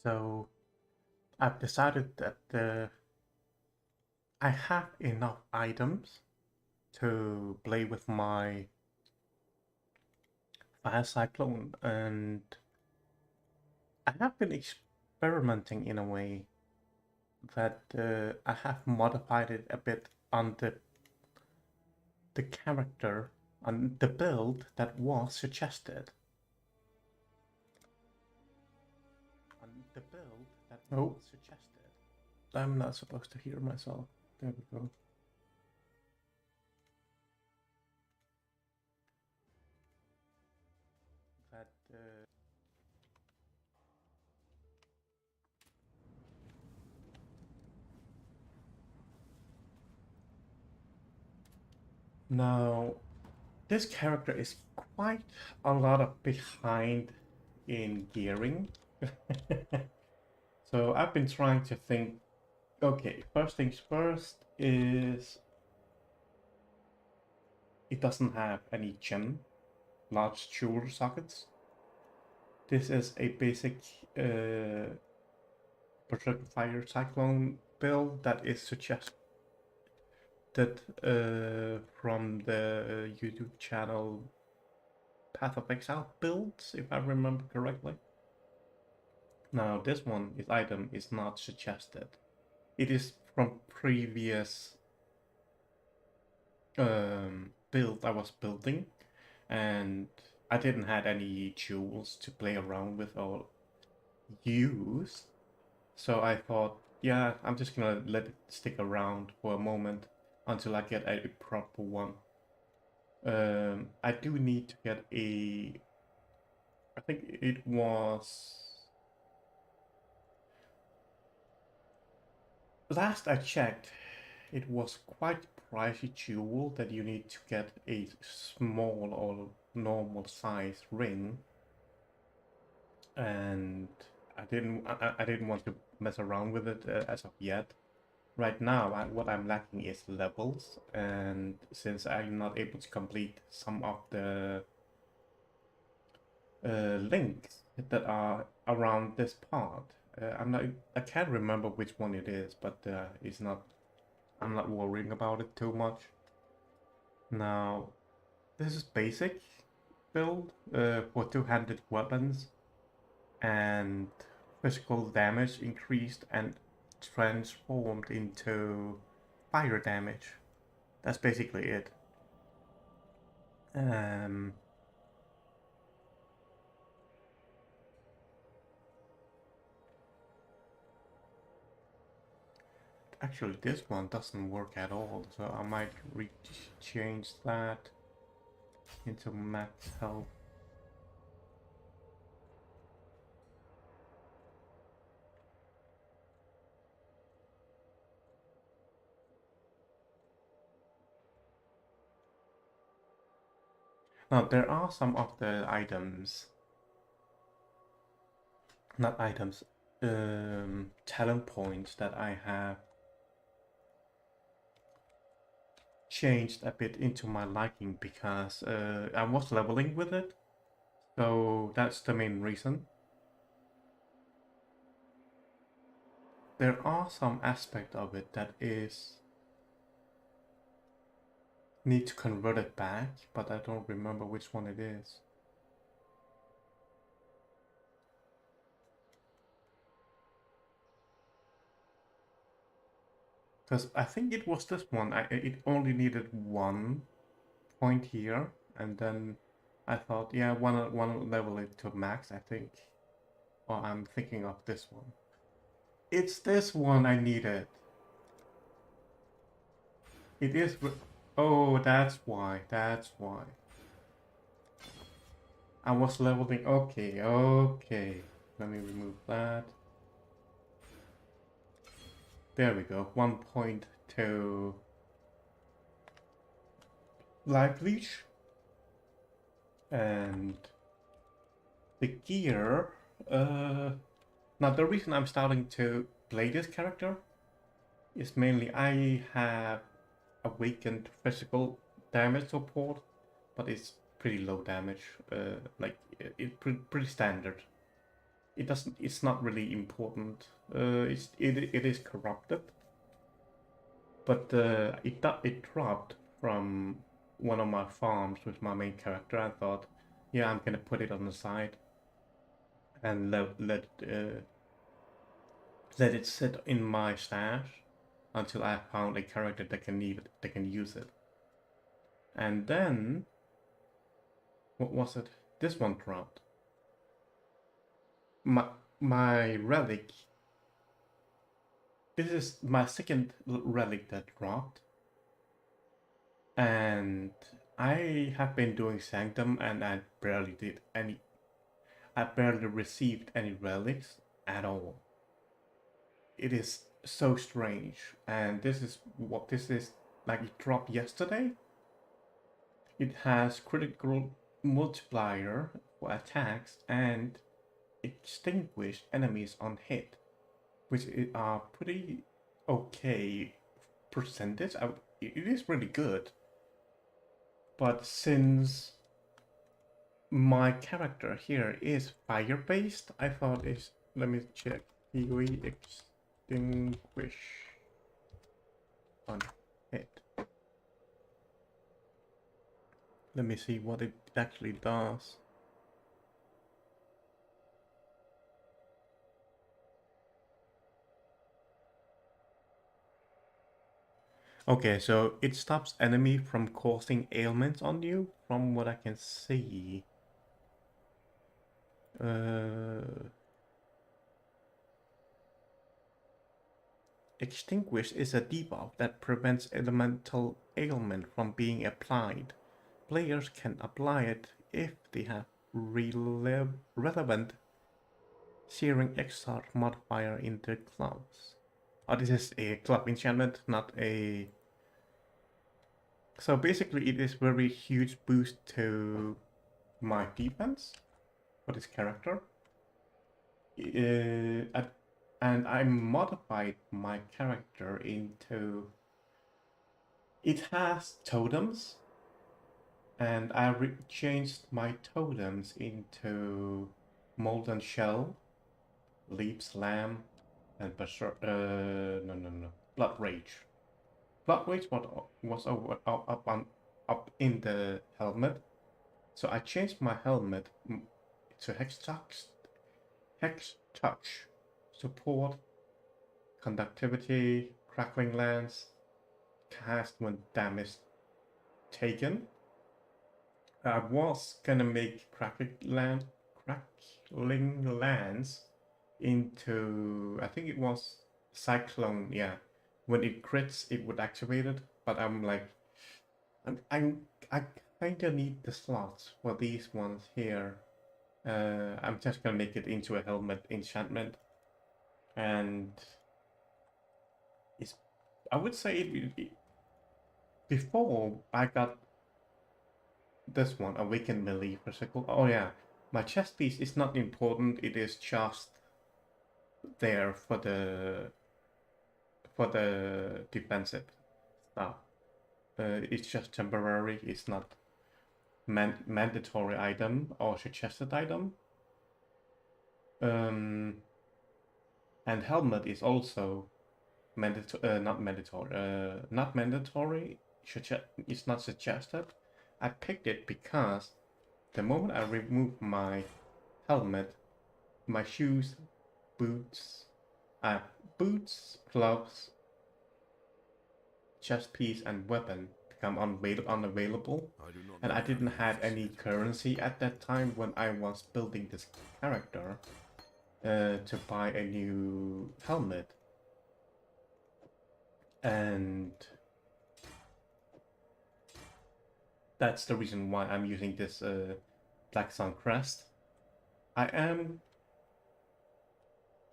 So I've decided that I have enough items to play with my fire cyclone, and I have been experimenting in a way that I have modified it a bit on the character, on the build that was suggested. On the build that was suggested. I'm not supposed to hear myself. There we go. That Now, this character is quite a lot of behind in gearing. So I've been trying to think, okay, first things first is it doesn't have any gem, large jewel sockets. This is a basic Berserk Fire Cyclone build that is suggested from the YouTube channel Path of Exile builds, if I remember correctly. Now this item is not suggested. It is from previous build I was building, and I didn't have any jewels to play around with or use. So I thought, yeah, I'm just gonna let it stick around for a moment until I get a proper one. I do need to get I think it was... Last I checked, it was quite pricey jewel that you need to get a small or normal size ring, and I didn't want to mess around with it as of yet. Right now, what I'm lacking is levels, and since I'm not able to complete some of the links that are around this part, I can't remember which one it is, but it's not. I'm not worrying about it too much. Now, this is basic build for two-handed weapons, and physical damage increased and transformed into fire damage. That's basically it. Um, Actually, this one doesn't work at all, so I might change that into max health. Now, there are some of the items, not items, talent points that I have changed a bit into my liking because I was leveling with it, so that's the main reason. There are some aspect of it that is need to convert it back, but I don't remember which one it is. Because I think it was this one. It only needed 1 point here, and then I thought, yeah, one level it to max, I think. Or I'm thinking of this one. It's this one I needed. It is. Oh, that's why. That's why. I was leveling. Okay, okay. Let me remove that. There we go. 1 point to life leech. And the gear. Now the reason I'm starting to play this character is mainly I have awakened physical damage support, but it's pretty low damage. Like it's pretty standard. it doesn't. It's not really important. It is corrupted, but it dropped from one of my farms with my main character. I thought, yeah, I'm gonna put it on the side and let it sit in my stash until I found a character that can use it. And then, what was it? This one dropped. My relic. This is my second relic that dropped, and I have been doing Sanctum, and I barely received any relics at all. It is so strange, and this is what this is like. It dropped yesterday. It has critical multiplier for attacks and extinguished enemies on hit, which are pretty okay percentage. It is really good, but since my character here is fire based, I thought it's, let me check, POE extinguish on hit. Let me see what it actually does. Okay, so it stops enemy from causing ailments on you, from what I can see. Extinguish is a debuff that prevents elemental ailment from being applied. Players can apply it if they have relevant Searing Exart modifier in their clubs. Oh, this is a club enchantment, not a... So basically it is very huge boost to my defense for this character. And I modified my character into... It has totems, and I changed my totems into Molten Shell, Leap Slam, and Blood Rage. Blood Rage was up in the helmet, so I changed my helmet to Hex Touch, Support, Conductivity, Crackling Lance, cast when damage taken. I was gonna make Crackling Lance into, I think it was Cyclone, yeah. When it crits, it would activate it, but I'm like, I kind of need the slots for these ones here. I'm just gonna make it into a helmet enchantment, and it's, I would say before I got this one, Awakened Melee Physical. Oh yeah, my chest piece is not important. It is just there for the defensive stuff. It's just temporary. It's not mandatory item or suggested item. And helmet is also not mandatory. Not mandatory. It's not suggested. I picked it because the moment I remove my helmet, my shoes, boots, gloves, chest piece, and weapon become unavailable. And I didn't have any currency at that time when I was building this character to buy a new helmet. And that's the reason why I'm using this Black Sun Crest. I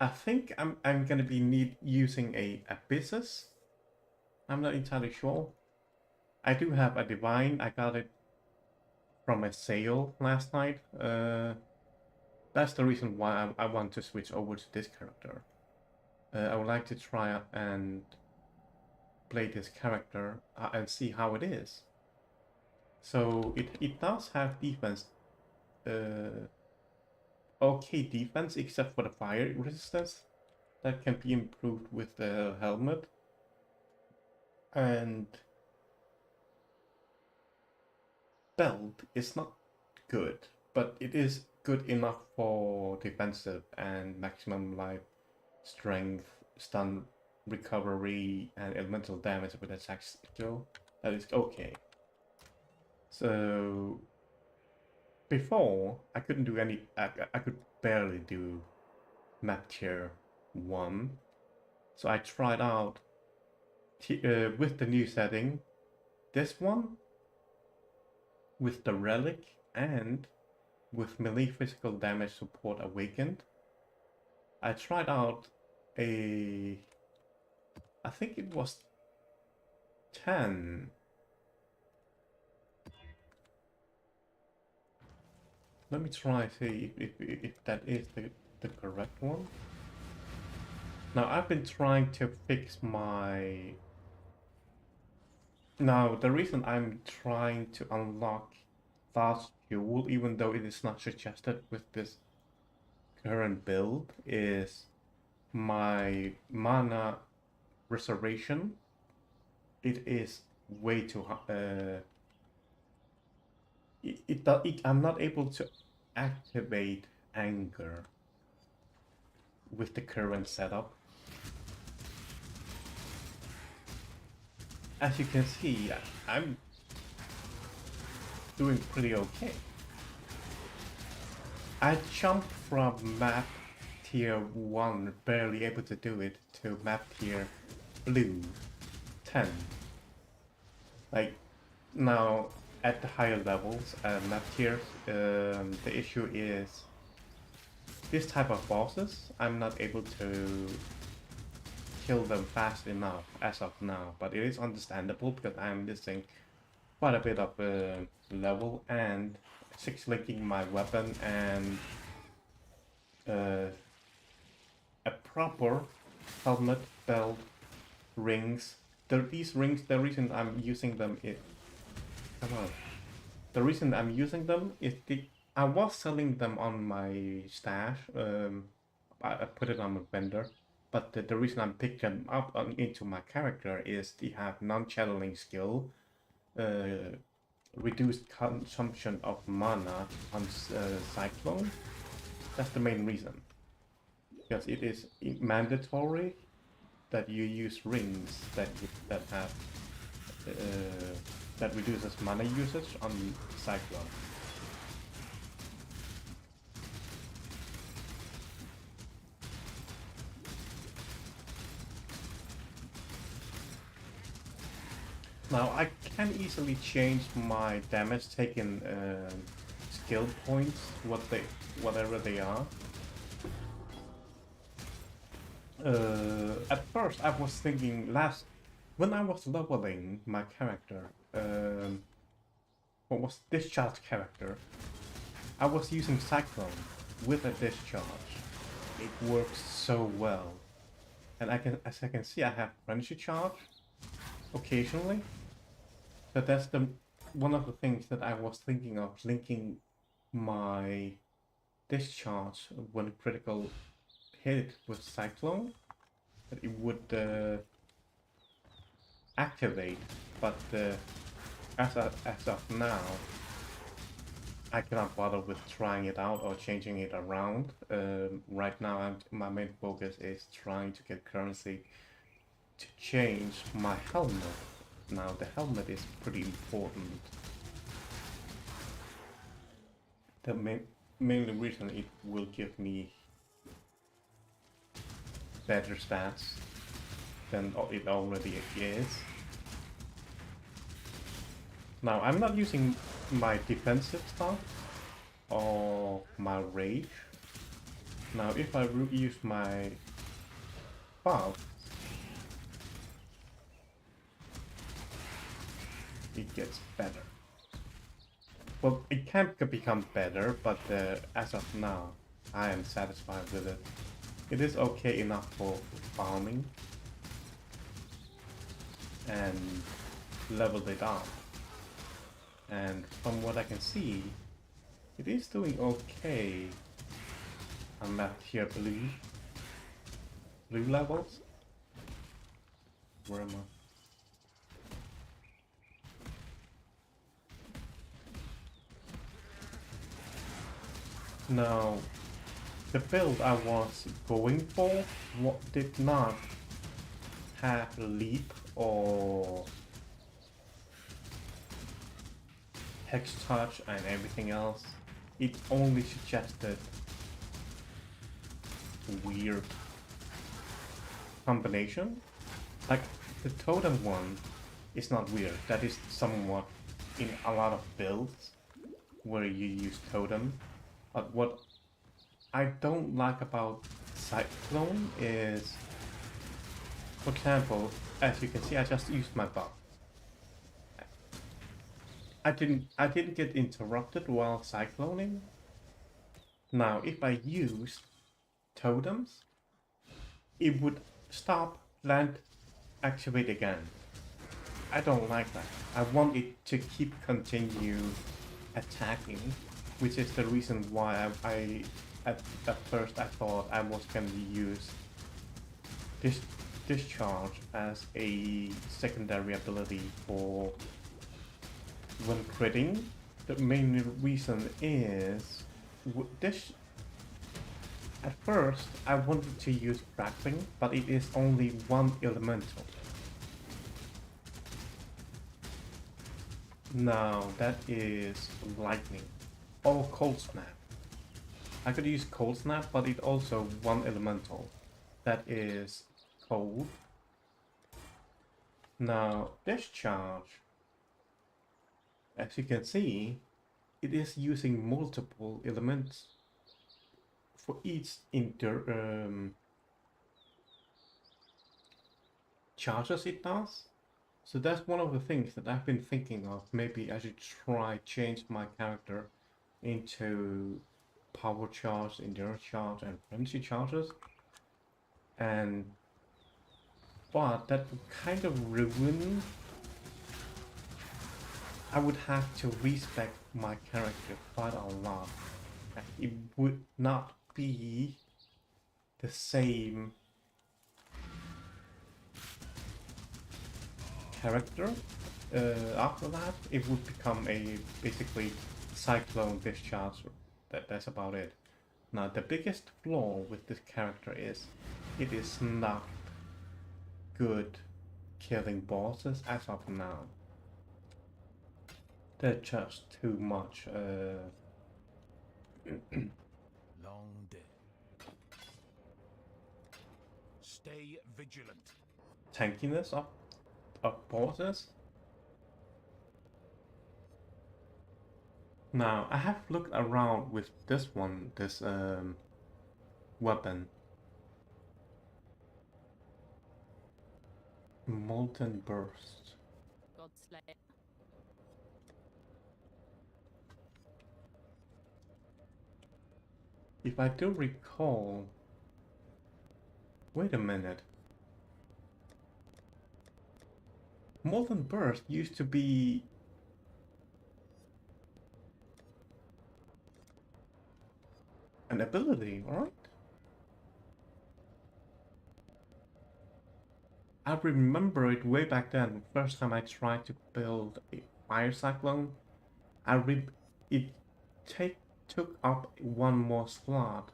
think I'm gonna be using a Abyssus. I'm not entirely sure. I do have a Divine. I got it from a sale last night. That's the reason why I want to switch over to this character. I would like to try and play this character and see how it is. So it does have defense okay defense except for the fire resistance. That can be improved with the helmet. And belt is not good, but it is good enough for defensive and maximum life, strength, stun recovery, and elemental damage with attack skill. That is okay. So before I couldn't do any. I could barely do map tier 1. So I tried out with the new setting, this one with the relic and with melee physical damage support awakened. I tried out I think it was 10. Let me try see if that is the correct one. Now I've been trying to fix my... Now the reason I'm trying to unlock fast fuel, even though it is not suggested with this current build, is my mana reservation. It is way too high. I'm not able to activate anger with the current setup. As you can see, I'm doing pretty okay. I jumped from map tier 1, barely able to do it, to map tier blue 10. Like, now at the higher levels, map tiers, the issue is this type of bosses, I'm not able to kill them fast enough as of now, but it is understandable because I'm missing quite a bit of level and 6-linking my weapon and a proper helmet, belt, rings. These rings, the reason I'm using them is... Come on. The reason I'm using them is I was selling them on my stash. I put it on a vendor. But the reason I'm picking them up into my character is they have non-channeling skill, reduced consumption of mana on Cyclone. That's the main reason. Because it is mandatory that you use rings that have that reduces mana usage on Cyclone. Now I can easily change my damage taken skill points, whatever they are. At first I was thinking when I was leveling my character, what was discharge character, I was using Cyclone with a discharge. It works so well. And as I can see, I have Frenzy Charge occasionally. So that's one of the things that I was thinking of, linking my discharge when critical hit with Cyclone, that it would activate, but as of now, I cannot bother with trying it out or changing it around. Right now, my main focus is trying to get currency to change my helmet. Now, the helmet is pretty important. The main reason it will give me better stats than it already is. Now, I'm not using my defensive stuff or my rage. Now, if I use my buff, it gets better. Well, it can become better, but as of now, I am satisfied with it. It is okay enough for farming and leveled it up. And from what I can see, it is doing okay I'm at here blue levels. Where am I? Now, the build I was going for did not have leap or hex touch and everything else. It only suggested weird combination. Like the totem one is not weird. That is somewhat in a lot of builds where you use totem. But what I don't like about Cyclone is, for example, as you can see, I just used my buff. I didn't get interrupted while cycloning. Now, if I used totems, it would stop, land, activate again. I don't like that. I want it to keep continue attacking, which is the reason why at first I thought I was going to use this discharge as a secondary ability for when critting. The main reason is this. At first, I wanted to use crackling, but it is only one elemental. Now that is lightning or cold snap. I could use cold snap, but it also one elemental. That is cold. Now discharge. As you can see, it is using multiple elements for each charges it does. So that's one of the things that I've been thinking of. Maybe I should try change my character into power charge, endurance charge, and frenzy charges. But that would kind of ruin. I would have to respec my character quite a lot. It would not be the same character. After that, it would become a basically cyclone discharge. That's about it. Now, the biggest flaw with this character is it is not good killing bosses as of now. They're just too much. Long day. Stay vigilant. Tankiness of bosses. Now I have looked around with this one, this weapon, Molten Burst. Godslayer. If I do recall, wait a minute. Molten Burst used to be an ability, right? I remember it way back then. First time I tried to build a fire cyclone, it took up one more slot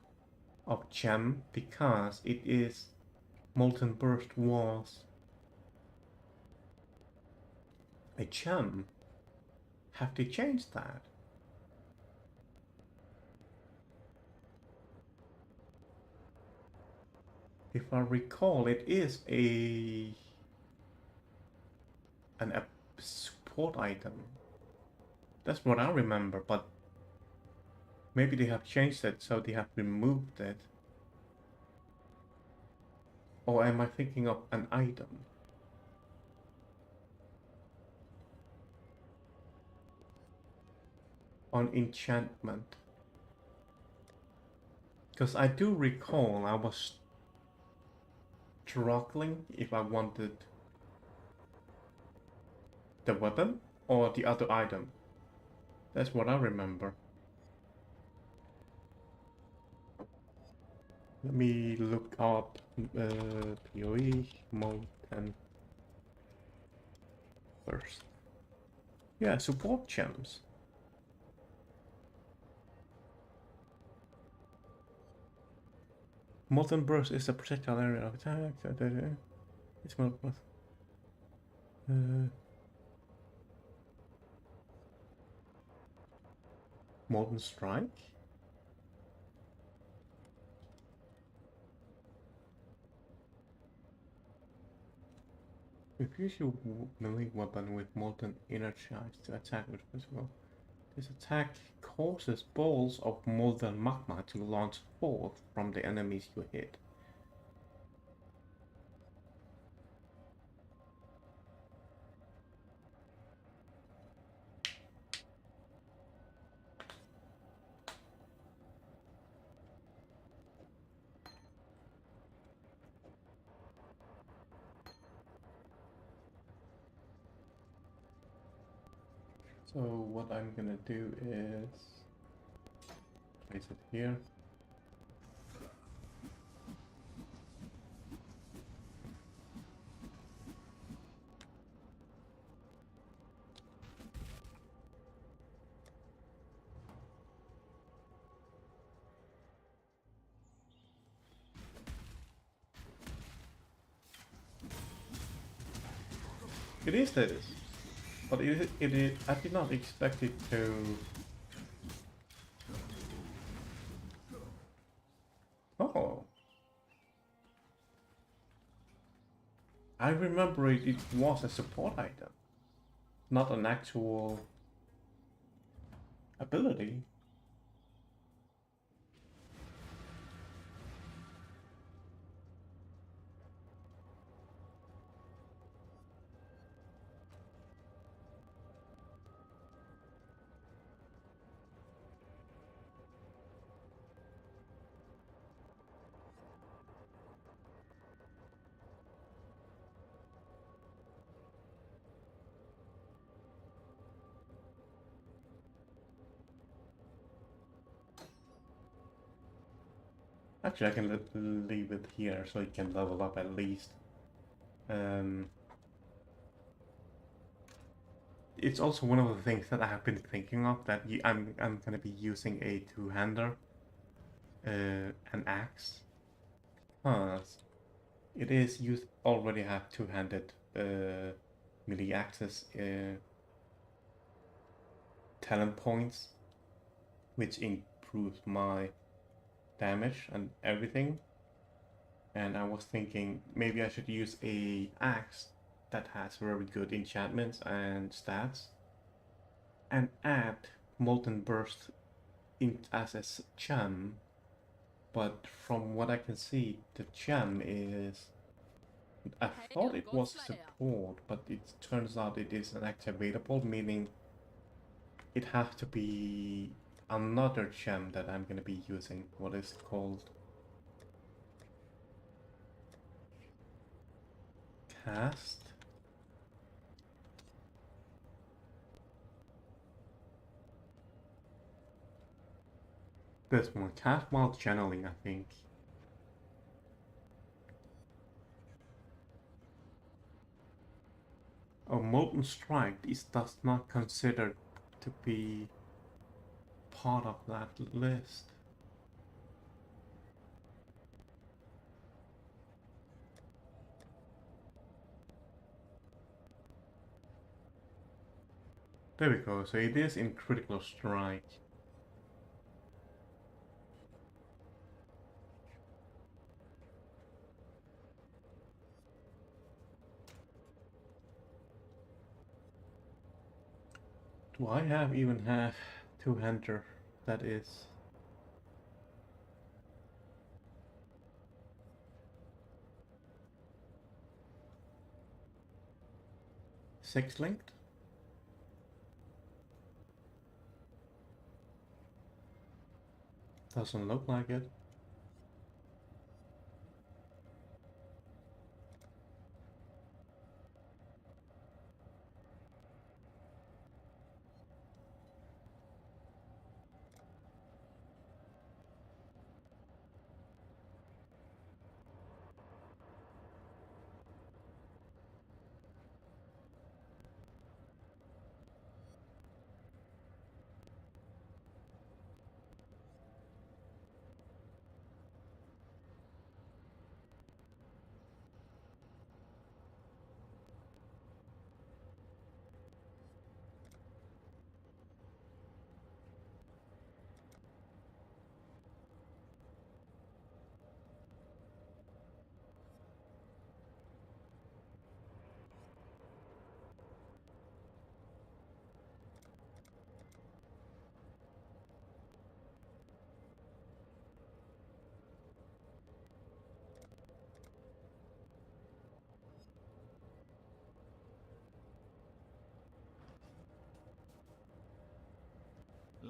of gem because it is Molten Burst was a gem. Have they changed that? If I recall, it is an support item. That's what I remember, but maybe they have changed it, so they have removed it. Or am I thinking of an item? On enchantment. Because I do recall I was struggling if I wanted the weapon or the other item. That's what I remember. Let me look up POE Molten Burst. Yeah, support gems. Molten Burst is a projectile area of attack. It's more. Molten Strike? Infuse your melee weapon with molten energized to attack with physical. This attack causes balls of molten magma to launch forth from the enemies you hit. So what I'm gonna do is place it here. It is this, but it I did not expect it to. Oh, I remember it was a support item, not an actual ability. Actually, I can leave it here so it can level up at least. It's also one of the things that I have been thinking of, that I'm gonna be using a two-hander, an axe, because it is used already have two-handed melee axes talent points, which improves my damage and everything. And I was thinking maybe I should use a axe that has very good enchantments and stats, and add Molten Burst in as a gem. But from what I can see, the gem is. I thought it was support, but it turns out it is an activatable, meaning it has to be another gem that I'm gonna be using. What is it called? Cast? This one, cast while channeling, I think. Oh, Molten Strike is does not considered to be part of that list. There we go, so it is in Critical Strike. Do I even have two-hander that is? Six-linked? Doesn't look like it.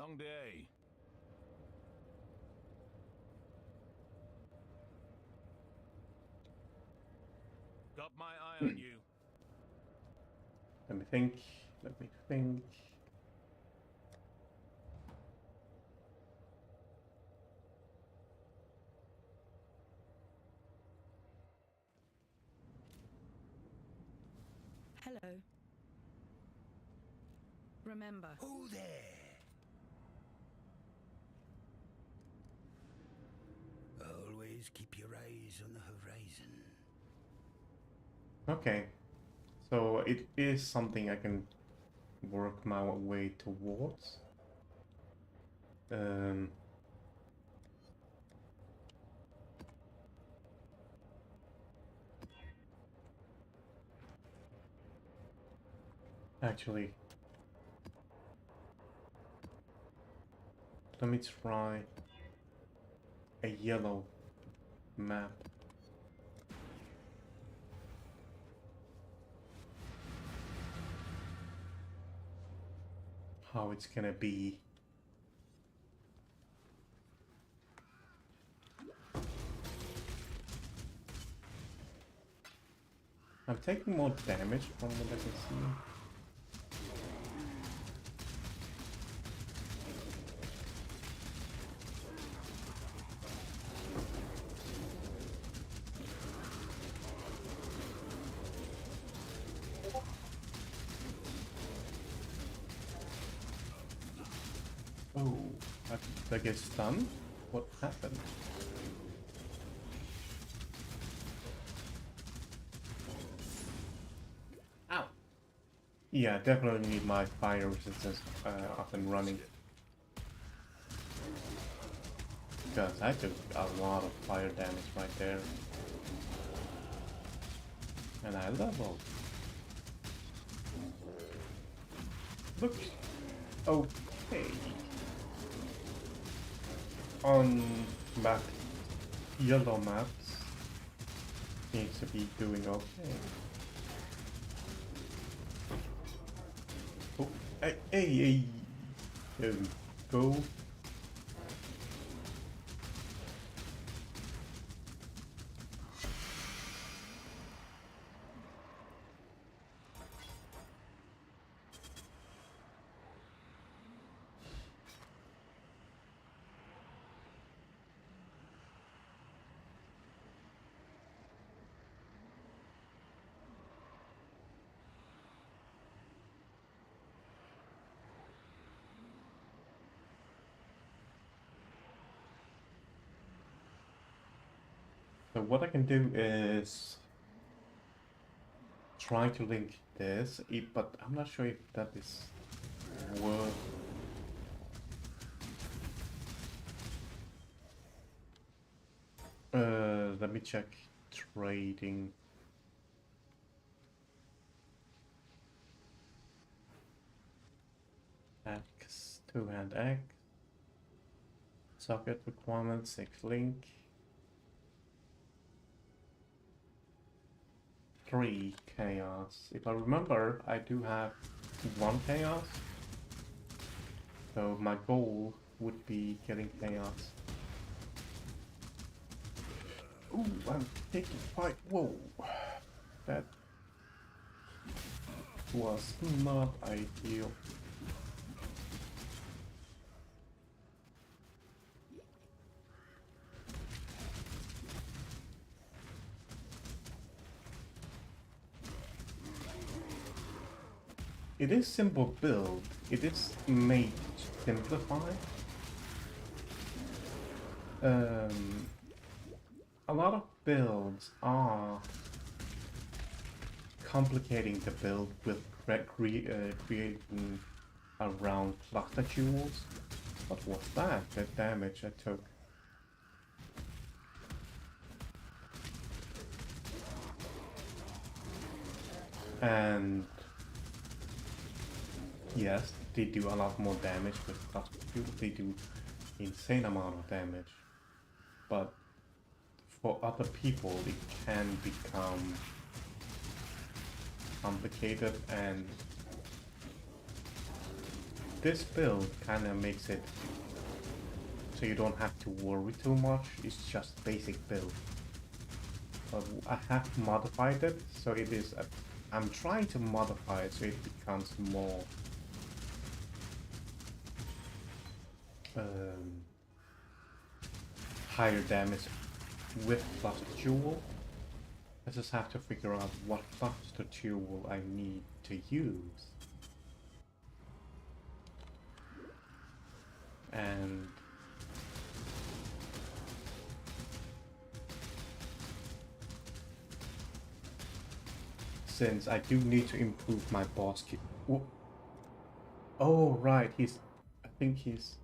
Long day. Got my eye on you. Let me think. Let me think. Hello. Remember. Who there? Always keep your eyes on the horizon. Okay. So it is something I can work my way towards. Actually, let me try a yellow map. How it's gonna be. I'm taking more damage from what I can see. Oh, I get stunned? What happened? Ow! Yeah, definitely need my fire resistance up and running. Because I took a lot of fire damage right there. And I leveled. Look. Okay. On map, yellow maps seems to be doing okay. Oh, hey, there we go. So what I can do is try to link this, but I'm not sure if that is worth. Let me check trading. X, two-hand X. Socket requirements, 6 link. 3 chaos. If I remember, I do have 1 chaos. So my goal would be getting chaos. Ooh, I'm taking fight. Whoa. That was not ideal. It is simple build. It is made to simplify. A lot of builds are complicating the build with creating around cluster jewels. What was that? The damage I took. And yes, they do a lot more damage with cluster jewels. They do insane amount of damage. But for other people, it can become complicated and this build kind of makes it so you don't have to worry too much. It's just basic build. But I have modified it, so it is. I'm trying to modify it so it becomes more higher damage with cluster jewel. I just have to figure out what cluster jewel I need to use. And since I do need to improve my boss kit. Oh right, I think he's.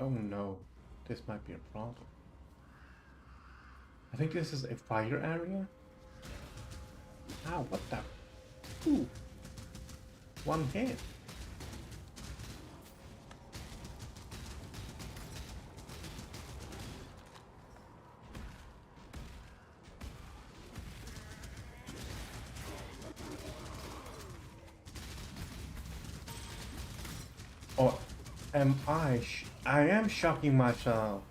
Oh no, this might be a problem. I think this is a fire area. Ow, what the? Ooh. One hit. Or am I? I am shocking myself.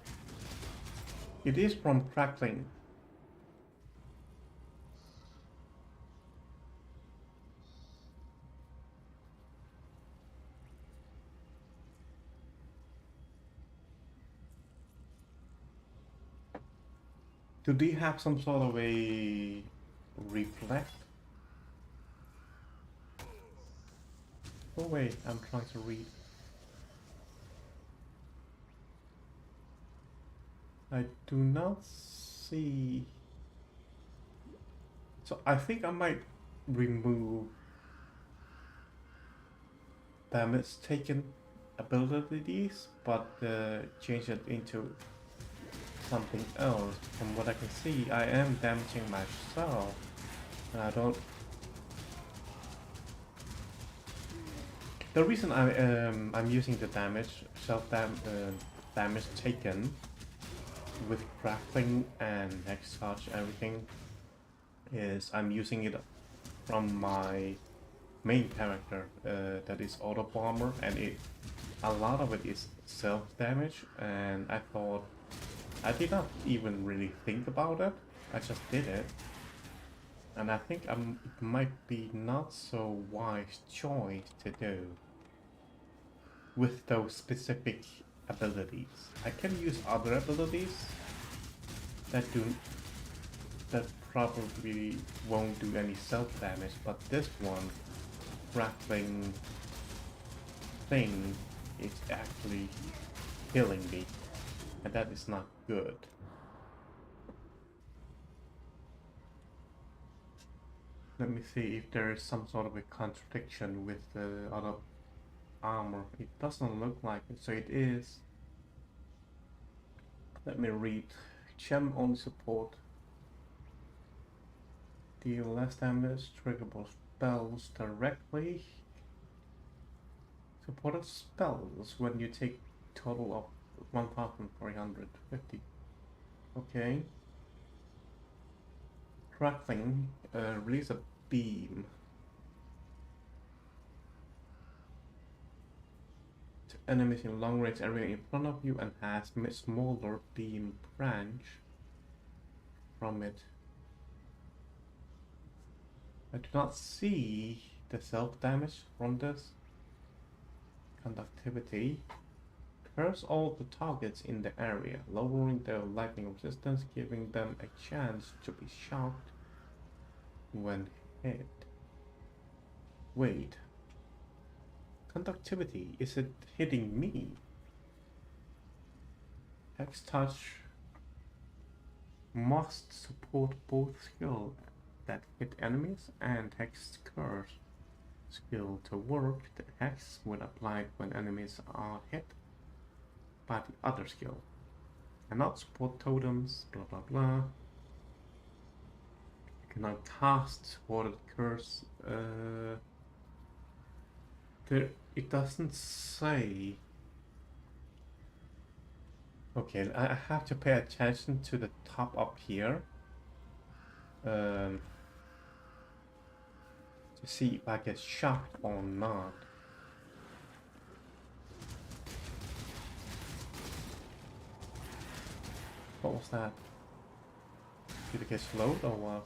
It is from crackling. Do they have some sort of a reflect? Oh wait, I'm trying to read. I do not see. So I think I might remove damage taken abilities, but change it into something else. From what I can see, I am damaging myself, and I don't. The reason I'm using the damage damage taken with crafting and next touch everything is I'm using it from my main character that is autobomber, and a lot of it is self damage, and I thought I did not even really think about it. I just did it, and I think it might be not so wise choice to do with those specific abilities. I can use other abilities that probably won't do any self damage, but this one grappling thing is actually killing me, and that is not good. Let me see if there is some sort of a contradiction with the other armor. It doesn't look like it, so it is. Let me read. Gem only support. Deal less damage, triggerable spells directly. Supported spells when you take total of 1,450. Okay. Crackling, release a beam. To enemies in long range area in front of you and has a smaller beam branch from it. I do not see the self damage from this. Conductivity. Curse all the targets in the area, lowering their lightning resistance, giving them a chance to be shocked when hit. Wait. Conductivity, is it hitting me? Hex touch must support both skill that hit enemies and hex curse skill to work. The hex will apply when enemies are hit by the other skill. Cannot support totems, blah blah blah. Cannot cast supported curse. It doesn't say. Okay, I have to pay attention to the top up here. To see if I get shocked or not. What was that? Did it get slowed or what?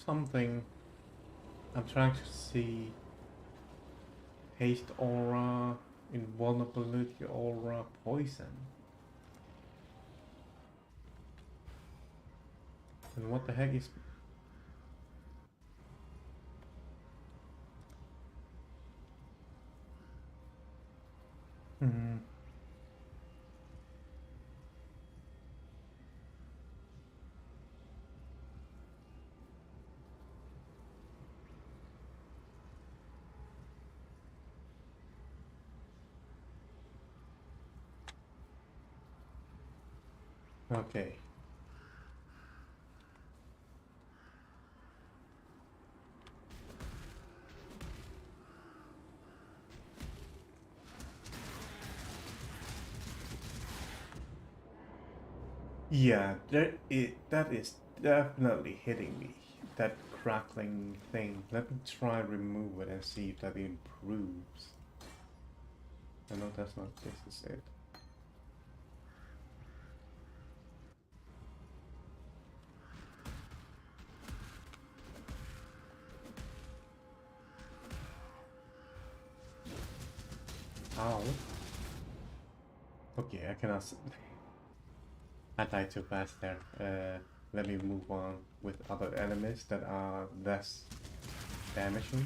Something. I'm trying to see haste aura, invulnerability aura, poison. And what the heck is... Hmm. Okay. Yeah, that is definitely hitting me. That crackling thing. Let me try remove it and see if that improves. I know that's not, this is it. Ow. Okay, I cannot... I died too fast there. Let me move on with other enemies that are less damaging.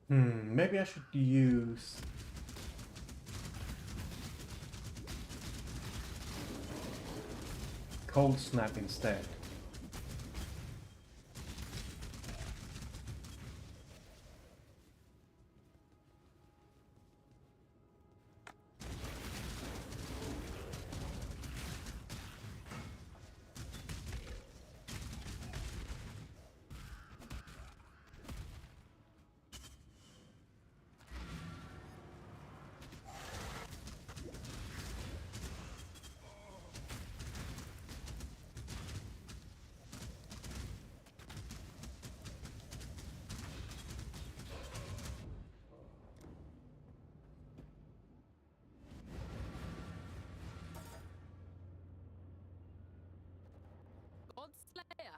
Maybe I should use... Cold Snap instead. Godslayer.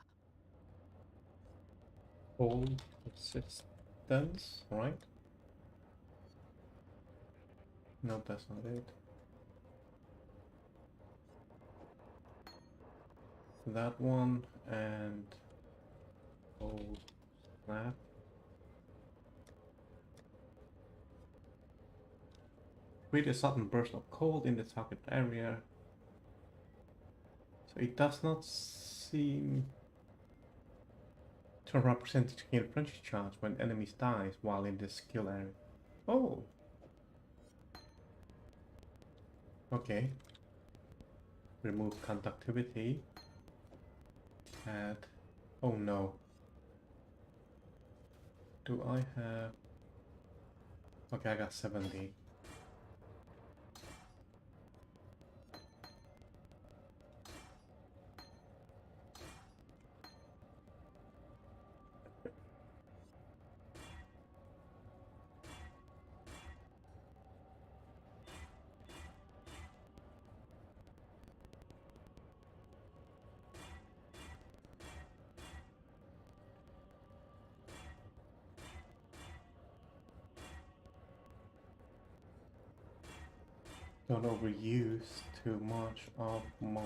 Hold resistance, right? No, that's not it. That one and hold snap. Create a sudden burst of cold in the target area. So it does not seem to represent to gain friendship charge when enemies dies while in this skill area. Oh. Okay. Remove conductivity. Add. Oh no. Do I have... Okay, I got 70. Don't overuse too much of my...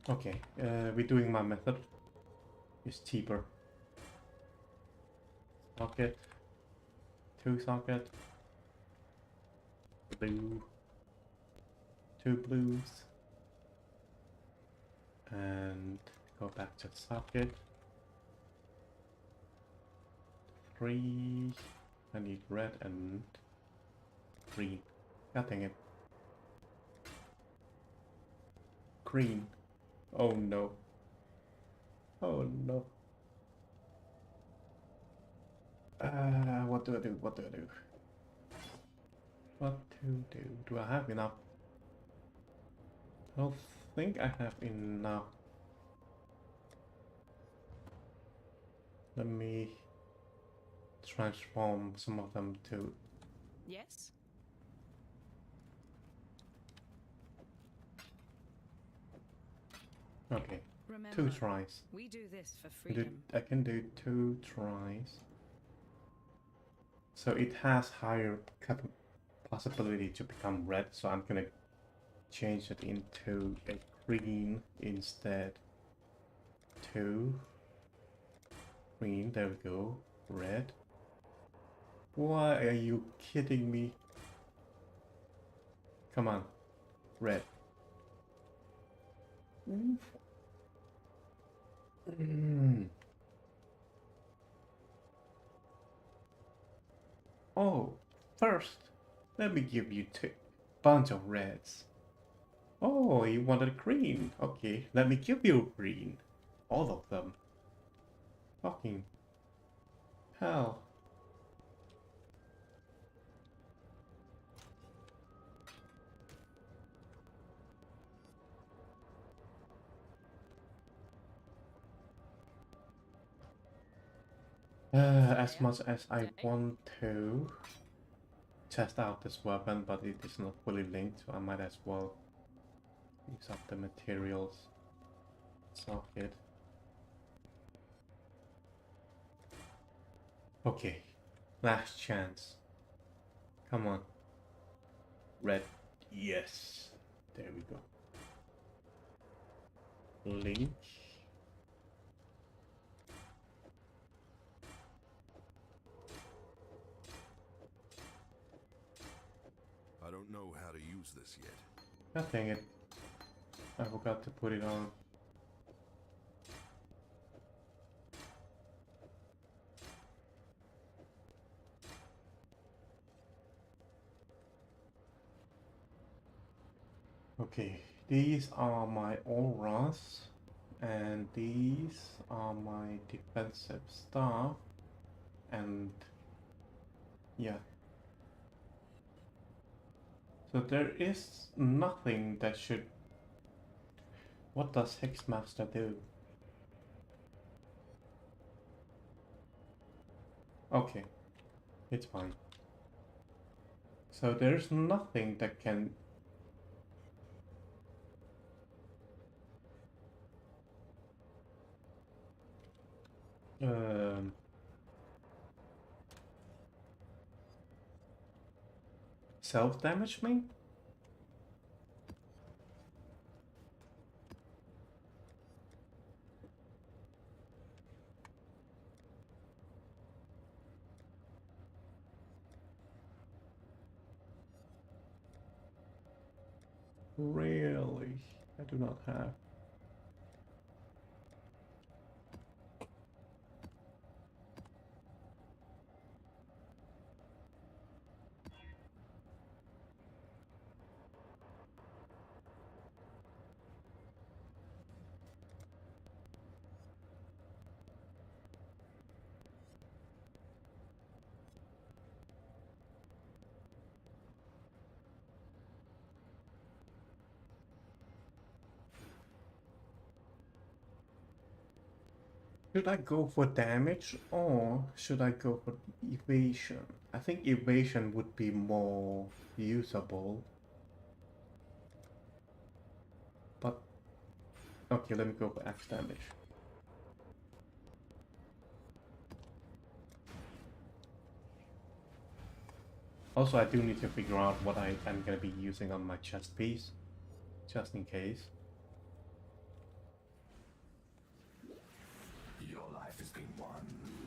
Okay, redoing my method is cheaper. Socket, 2 socket, blue, 2 blues, and go back to socket, 3, I need red and green. God dang it. green. Oh no. Oh no. What do I do? What do I do? What to do? Do I have enough? I don't think I have enough. Let me transform some of them to... Yes? Okay, Remember, 2 tries. we do this for I freedom. can do 2 tries. So it has higher possibility to become red, so I'm gonna change it into a green instead. 2 green, there we go. Red. Why are you kidding me? Come on. Red. Mm. Oh, first, let me give you 2 bunch of reds. Oh, you wanted green. Okay, let me give you green. All of them. Fucking hell. As much as I want to test out this weapon, but it is not fully linked, so I might as well use up the materials. Socket. Okay, last chance. Come on. Red. Yes. There we go. Link. I don't know how to use this yet. God dang it. I forgot to put it on. Okay, these are my auras, and these are my defensive stuff, and yeah. So there is nothing that should... What does Hexmaster do? Okay, it's fine. So there's nothing that can... self-damage me? Really? I do not have. Should I go for damage or should I go for evasion? I think evasion would be more usable. But okay, let me go for axe damage. Also, I do need to figure out what I'm gonna be using on my chest piece, just in case. Your life has been one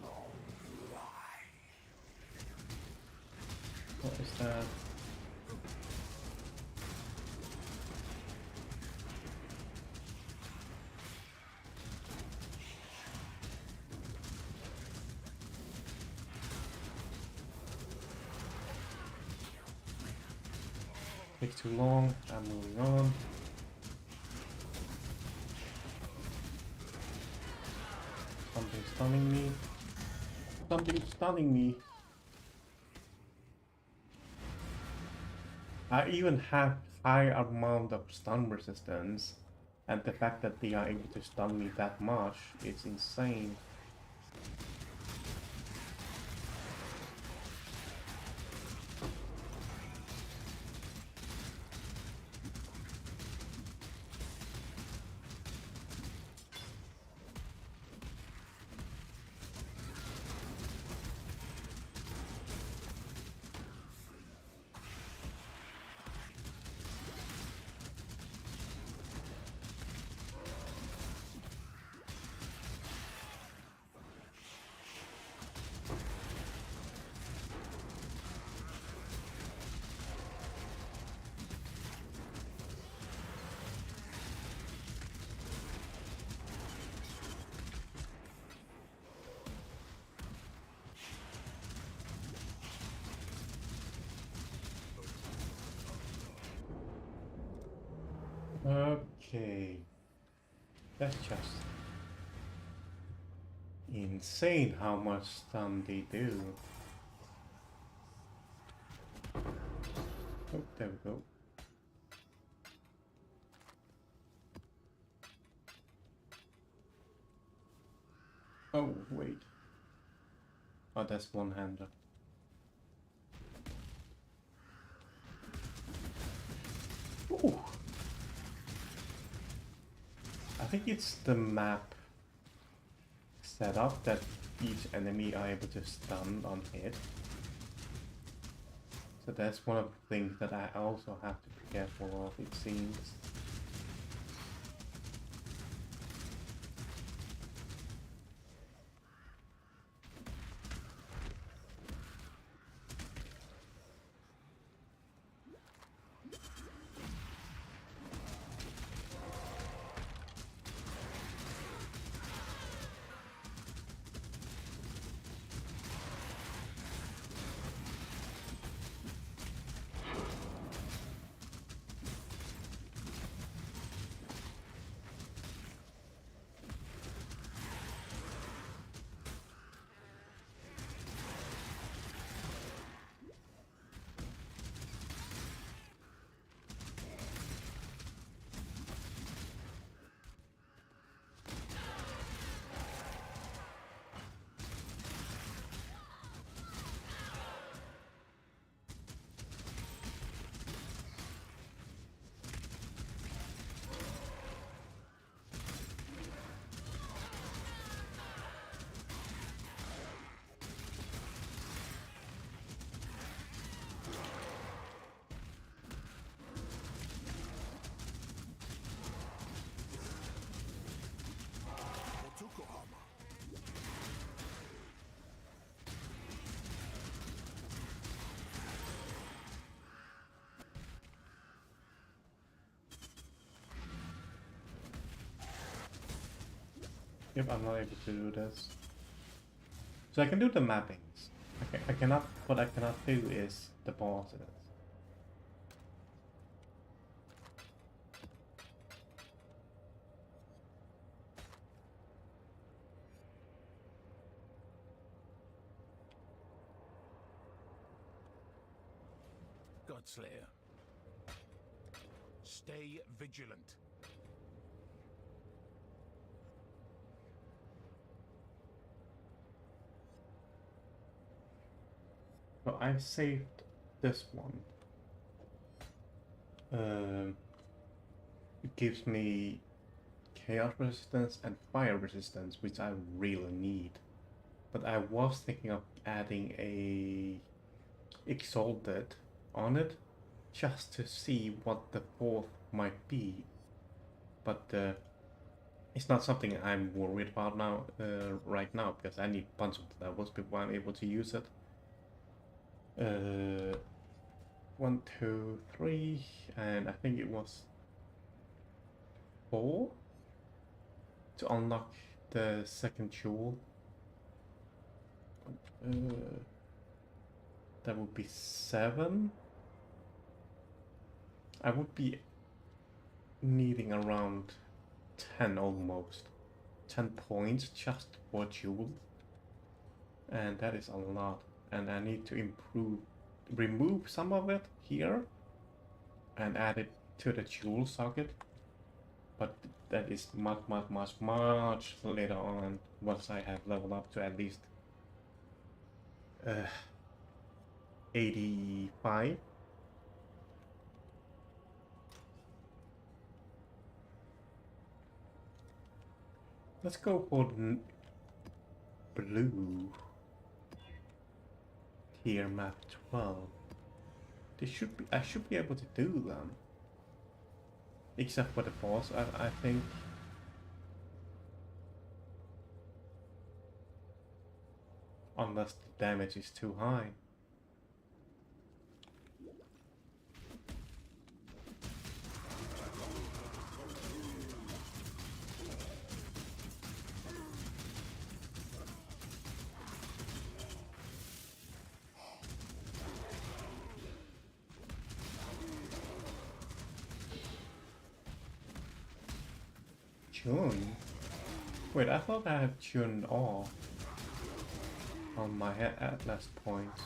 long lie. What is that? Takes too long. I'm moving on. stunning me. Something's stunning me. I even have high amount of stun resistance, and the fact that they are able to stun me that much is insane. Okay, that's just insane how much stun they do. Oh, there we go. Oh, wait. Oh, that's one-hander. Ooh. I think it's the map setup that each enemy are able to stun on hit. So that's one of the things that I also have to be careful of, it seems. Yep, I'm not able to do this. So I can do the mappings. I cannot. What I cannot do is the bosses. Godslayer. Stay vigilant. So I saved this one. It gives me chaos resistance and fire resistance, which I really need. But I was thinking of adding a exalted on it, just to see what the fourth might be. But it's not something I'm worried about now, right now, because I need a bunch of levels before I'm able to use it. 1, 2, 3, and I think it was 4 to unlock the second jewel. That would be 7. I would be needing around 10 almost. 10 points just for jewel. And that is a lot. And I need to remove some of it here and add it to the jewel socket. But that is much later on, once I have leveled up to at least 85. Let's go for blue. Tier map 12. I should be able to do them. Except for the boss, I think. Unless the damage is too high. Tune? Wait, I thought I had tuned off on my atlas points.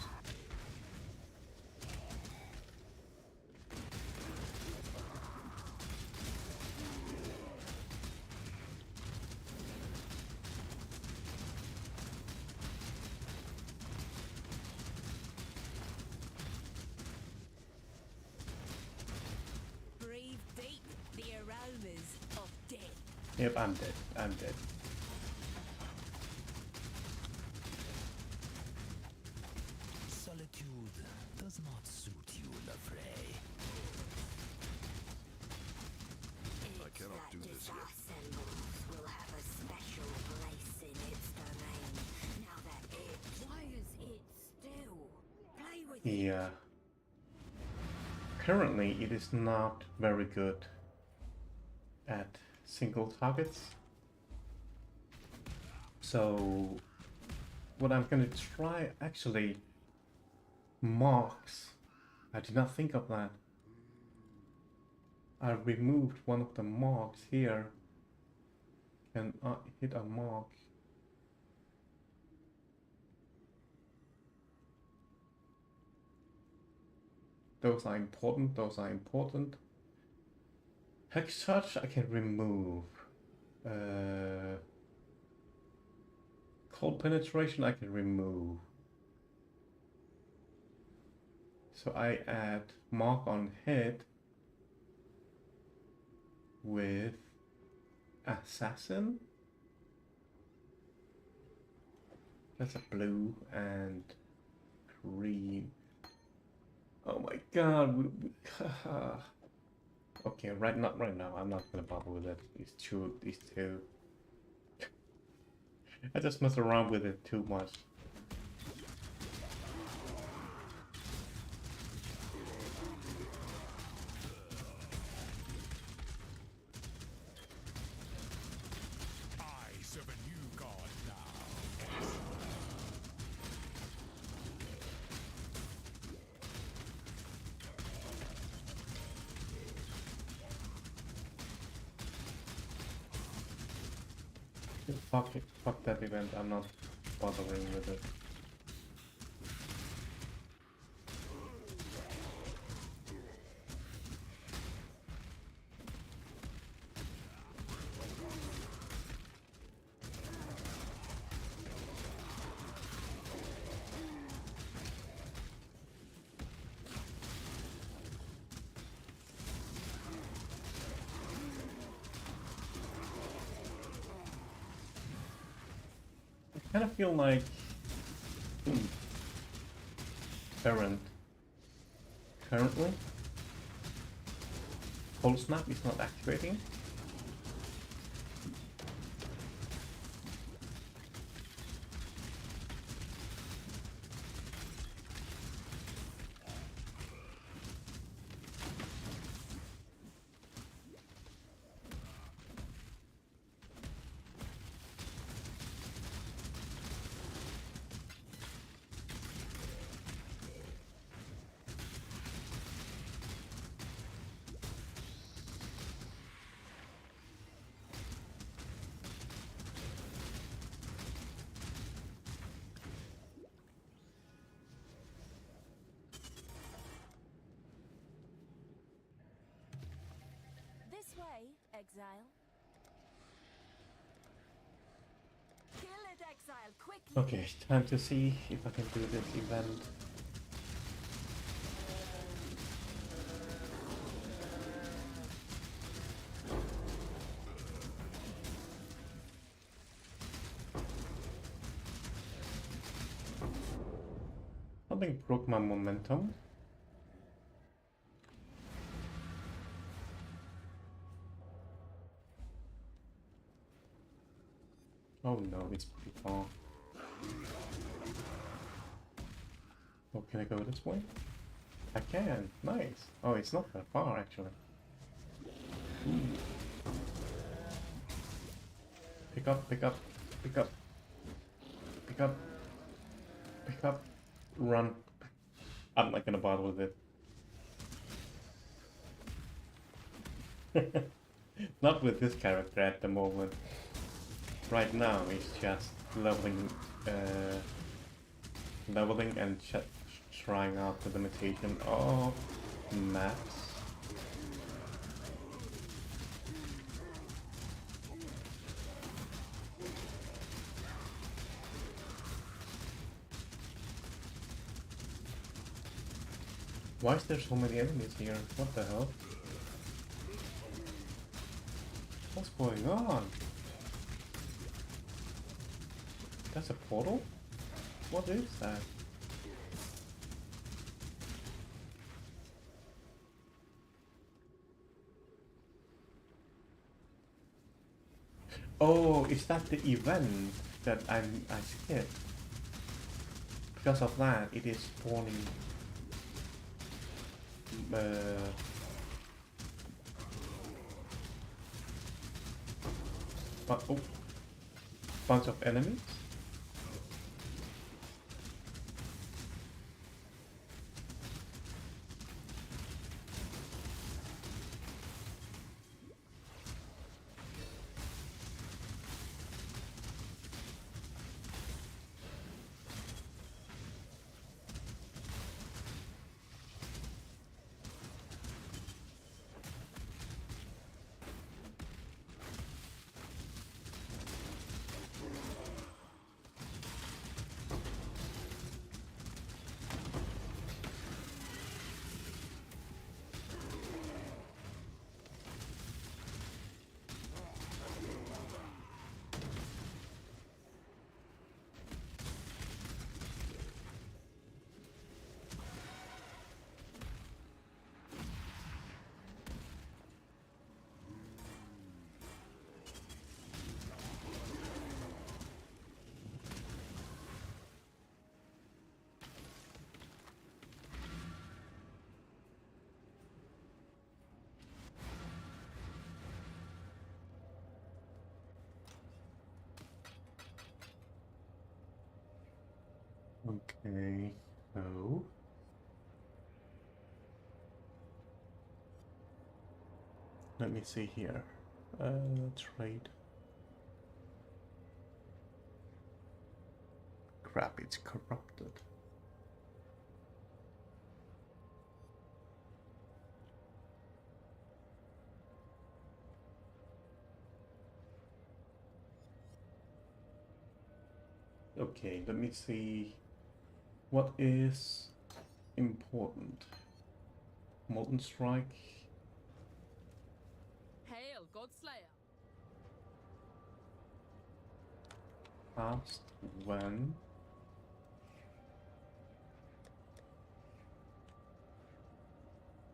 Breathe deep the aromas of death. Yep, I'm dead. I'm dead. Solitude does not suit you, Lafray. I cannot do this yet. Will have a special place in its domain. Now that why is it still? Play with it. Yeah. Currently, it is not very good at single targets. So, what I'm gonna try, actually, marks. I did not think of that. I removed one of the marks here. Can hit a mark. Those are important, those are important. Hex touch I can remove. Cold penetration I can remove. So I add mark on head with assassin. That's a blue and green. Oh my god. Okay, not right now. I'm not gonna bother with it. These two. I just mess around with it too much. I serve a new god now. Fuck it. Fuck that event. I'm not bothering with it. I kind of feel like currently cold snap is not activating. way, exile. Kill it, exile, quickly. Okay, time to see if I can do this event. Something broke my momentum. Oh no, it's pretty far. Oh, can I go this way? I can. Nice. Oh, it's not that far actually. Ooh. Pick up, pick up, pick up, pick up, pick up, run. I'm not gonna bother with it. Not with this character at the moment. Right now, it's just leveling, leveling and trying out the limitation of maps. Why is there so many enemies here? What the hell? What's going on? That's a portal? What is that? Oh, is that the event that I skipped? Because of that, it is spawning oh, bunch of enemies. Okay, so let me see here. Trade. Crap, it's corrupted. Okay, let me see what is important. Molten Strike. Hail, Godslayer. Fast when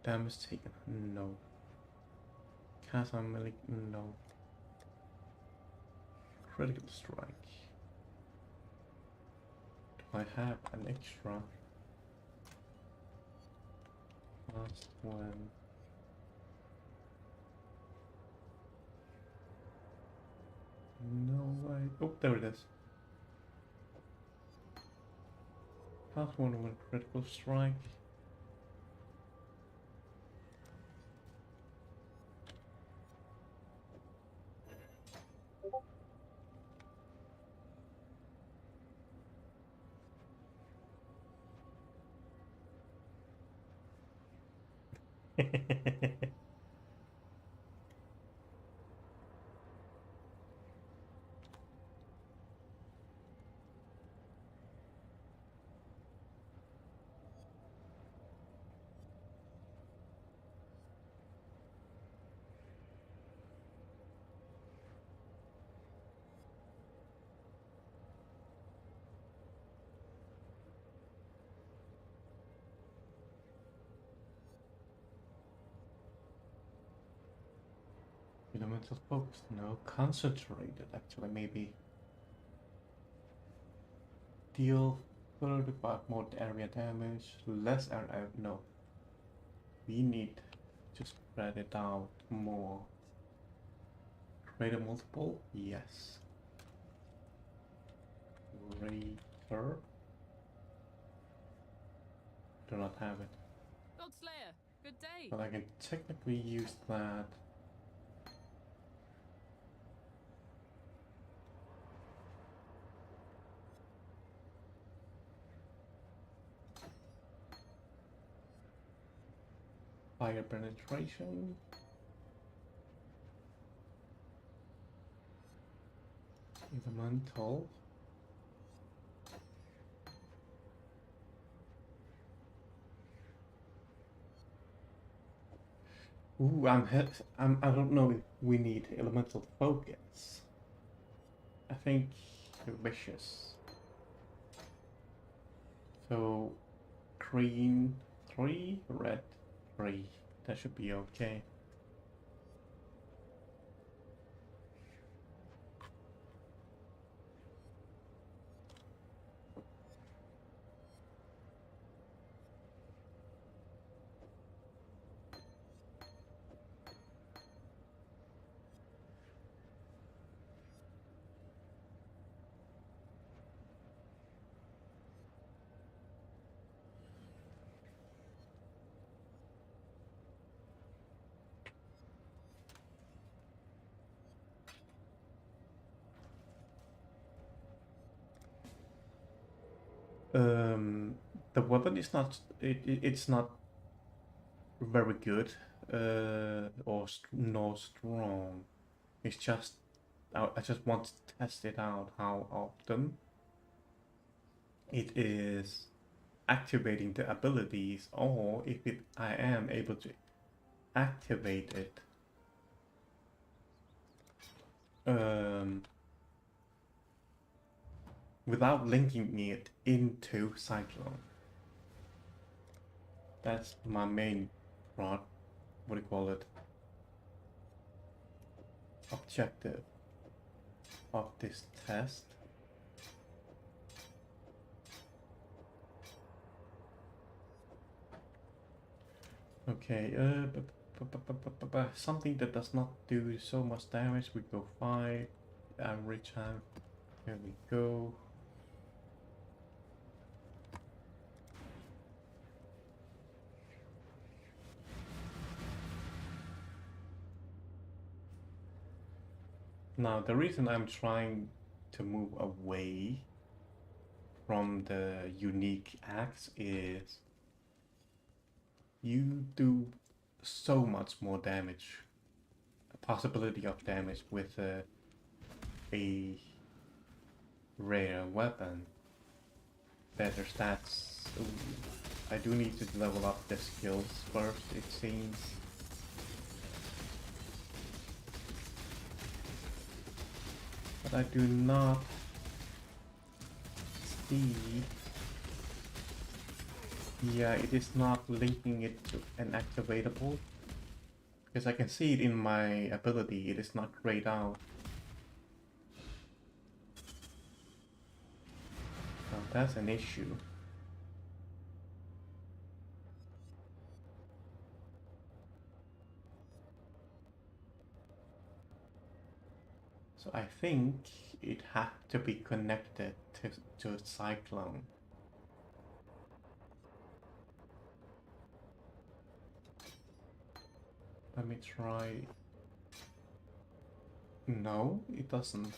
damage taken. No. Cast on melee. No. Critical strike. Do I have an extra? Fast when. No way. Oh, there it is. Fast one with critical strike. Elemental focus, no. Concentrated, actually, maybe. Deal 35 more area damage, less area, no. We need to spread it out more. Greater multiple, yes. Greater. Do not have it. Godslayer, good day. But I can technically use that. Fire penetration. Elemental. Ooh, I don't know if we need elemental focus. I think vicious. So green 3, red 3. That should be okay. The weapon is not it's not very good or no strong. It's just I just want to test it out how often it is activating the abilities, or if I am able to activate it without linking it into Cyclone. That's my main what do you call it? Objective of this test. Okay, something that does not do so much damage, we go 5, average time, here we go. Now, the reason I'm trying to move away from the unique axe is you do so much more damage, a possibility of damage with a rare weapon. Better stats. Ooh, I do need to level up the skills first, it seems. But I do not see. Yeah, it is not linking it to an activatable. Because I can see it in my ability, it is not grayed out. Now that's an issue. So I think it had to be connected to a Cyclone. Let me try. No, it doesn't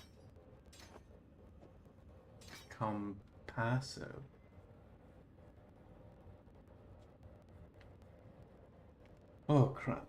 become passive. Oh crap.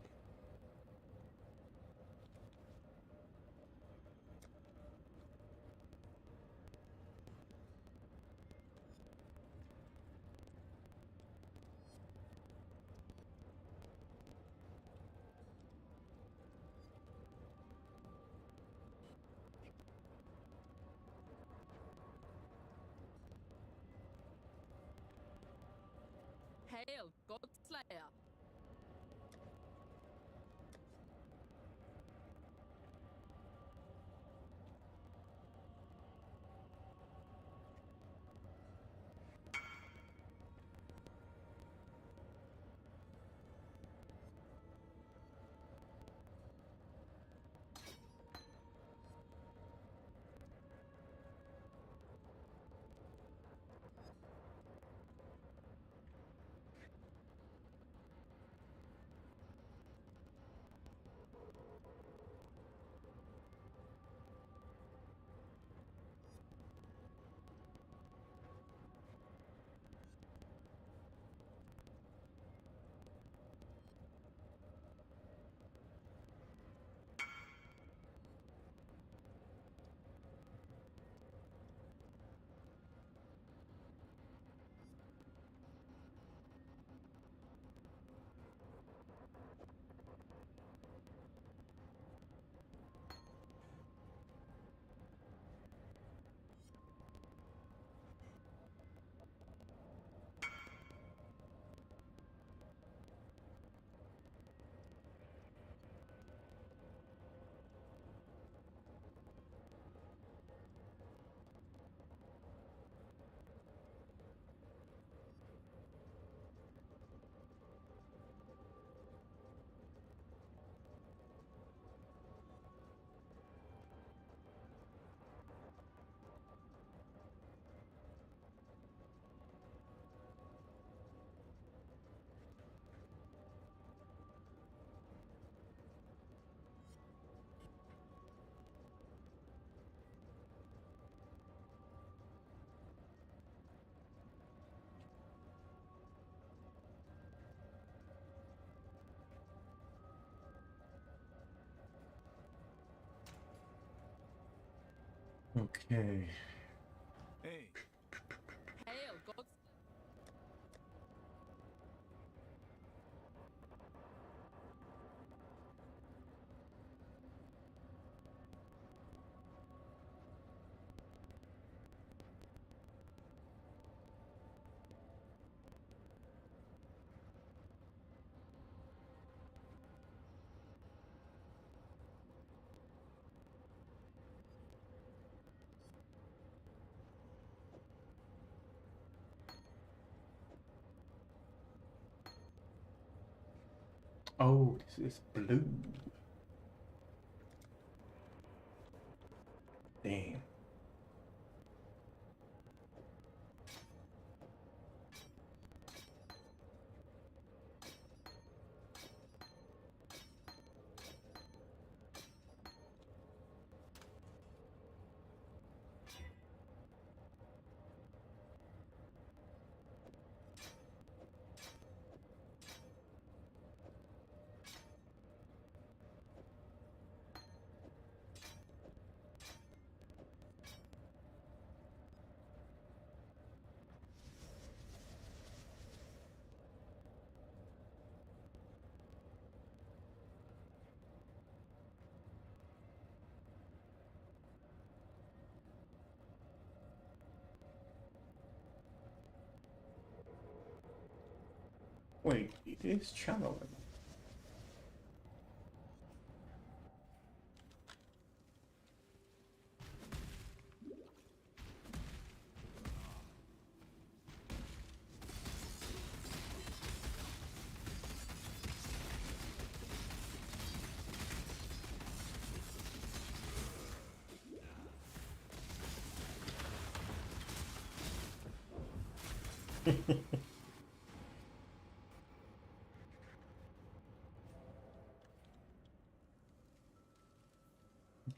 Hail, Godslayer. Okay. Hey, Hail, God. Oh, this is blue. Damn. Wait, it is channeling.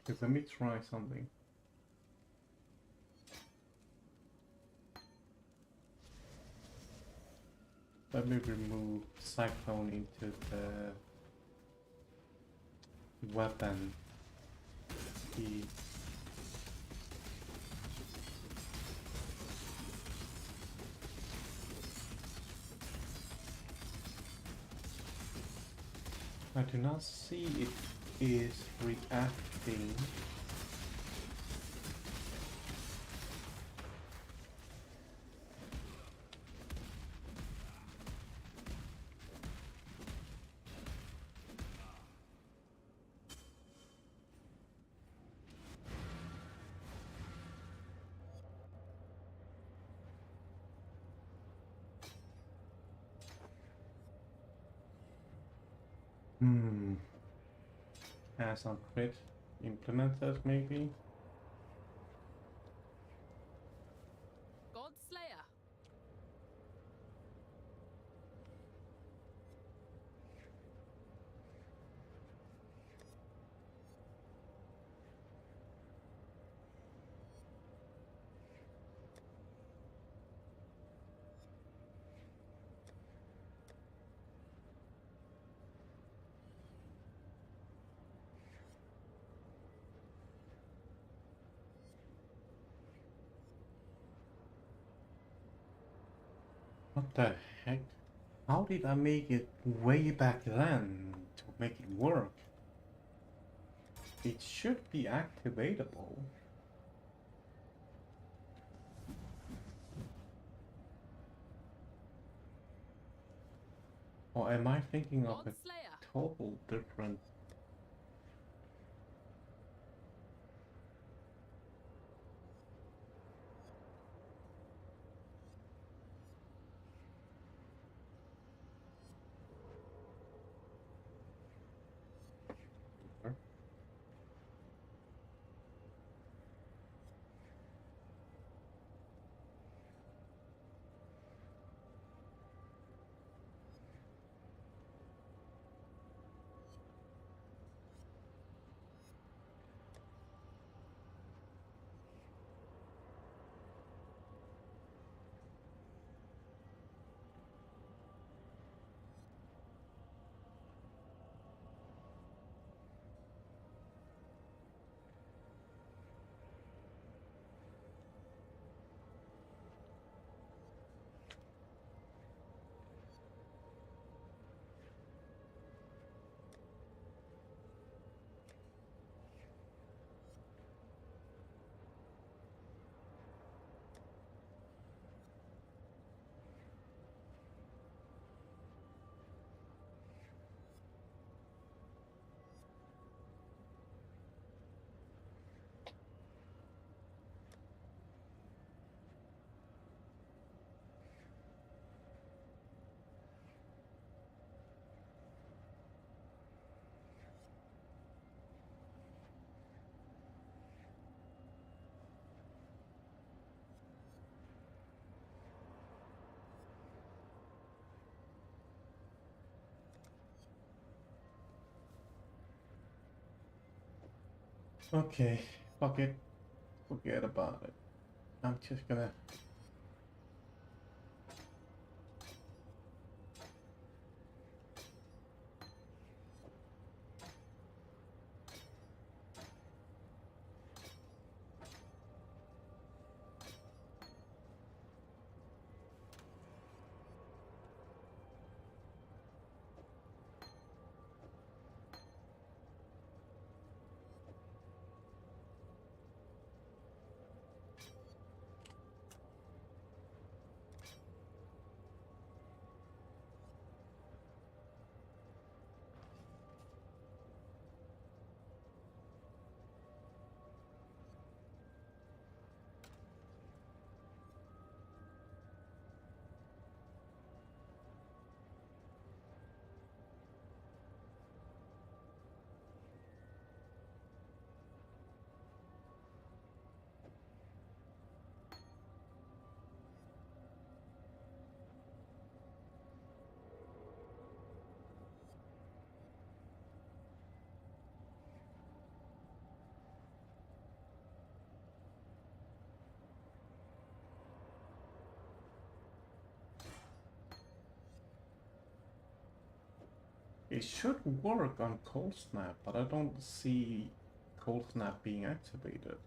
Okay, let me try something. Let me remove Cyclone into the weapon. Key. I do not see it is reacting. Has some crit implemented maybe? God Slayer. What the heck? How did I make it way back then to make it work? It should be activatable. Or am I thinking of God a Slayer. total different... Okay, fuck it. Forget about it. I'm just gonna... It should work on Cold Snap, but I don't see Cold Snap being activated.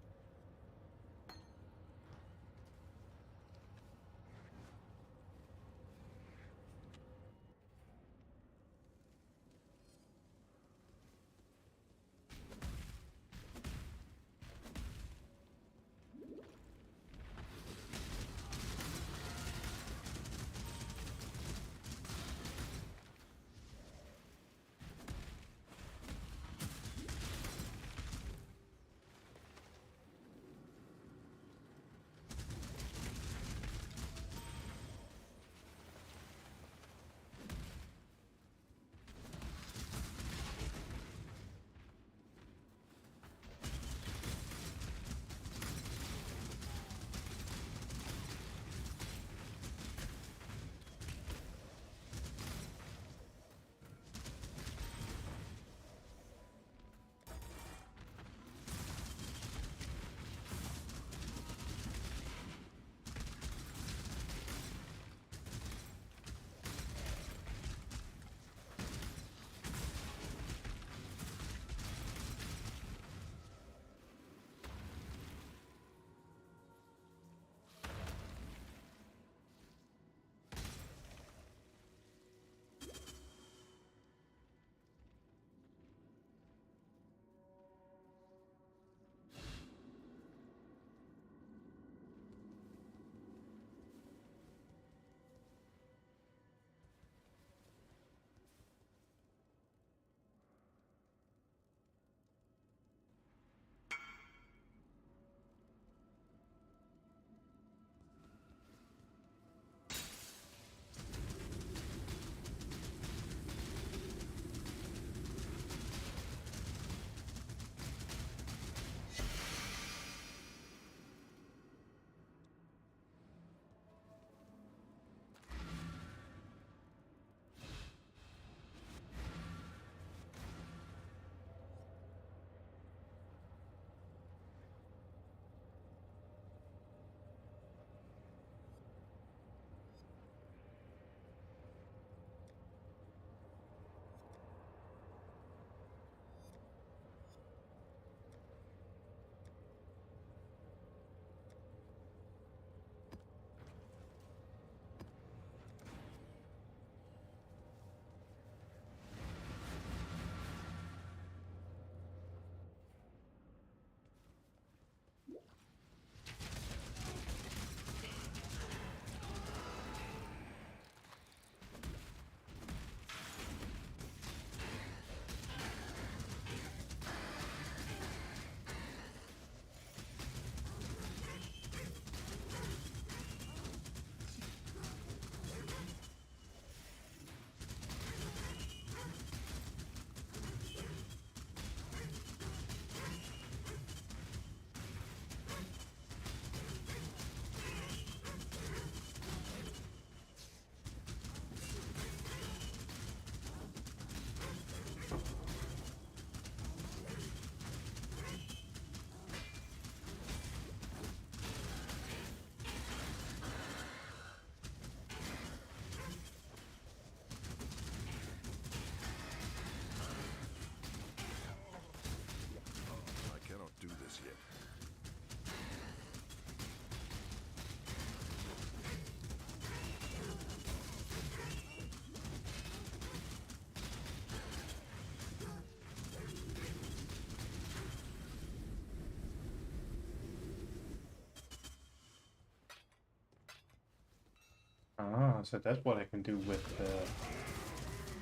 Ah, so that's what I can do with the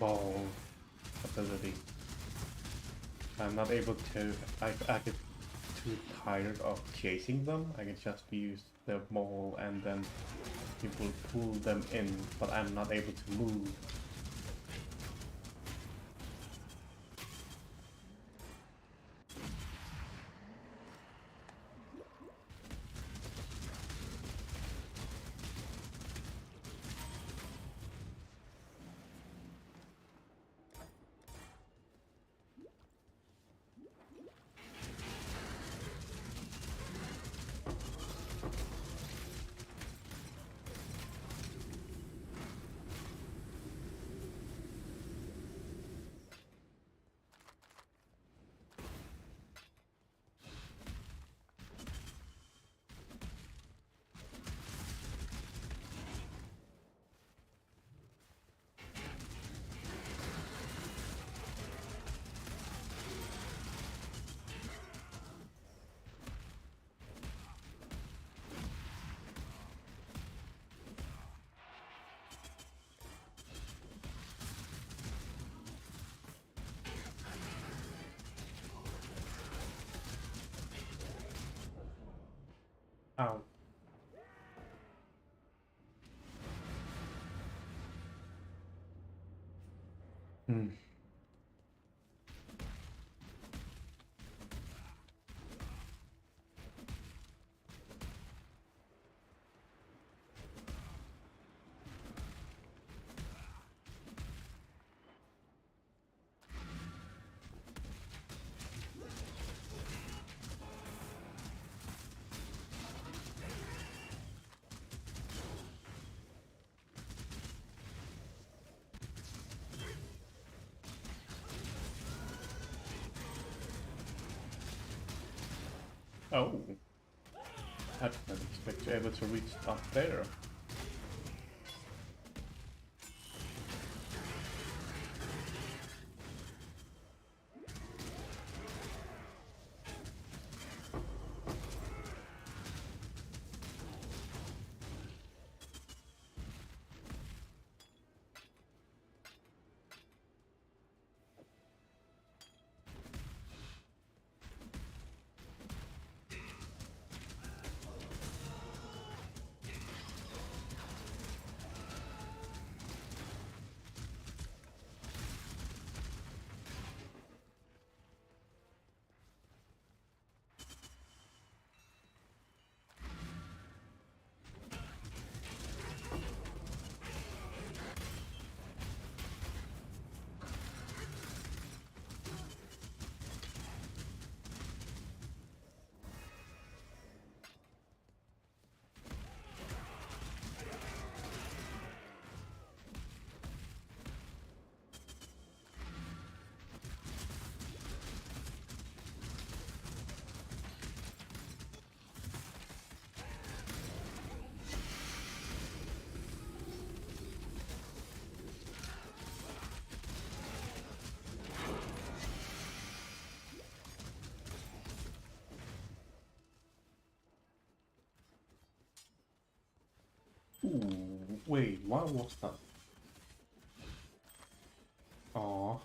ball ability. I'm not able to. I get too tired of chasing them. I can just use the ball and then it will pull them in, but I'm not able to move. Ow. Hmm. Oh. I didn't expect to be able to reach up there. Ooh, wait, what was that? Aw.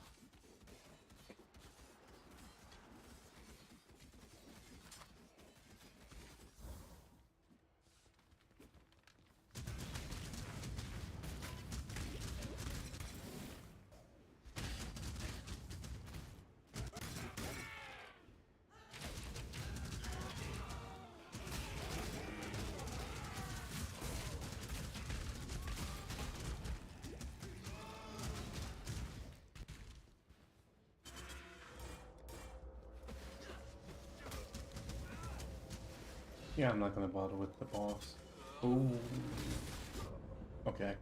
Yeah, I'm not gonna bother with the boss. Ooh. Okay.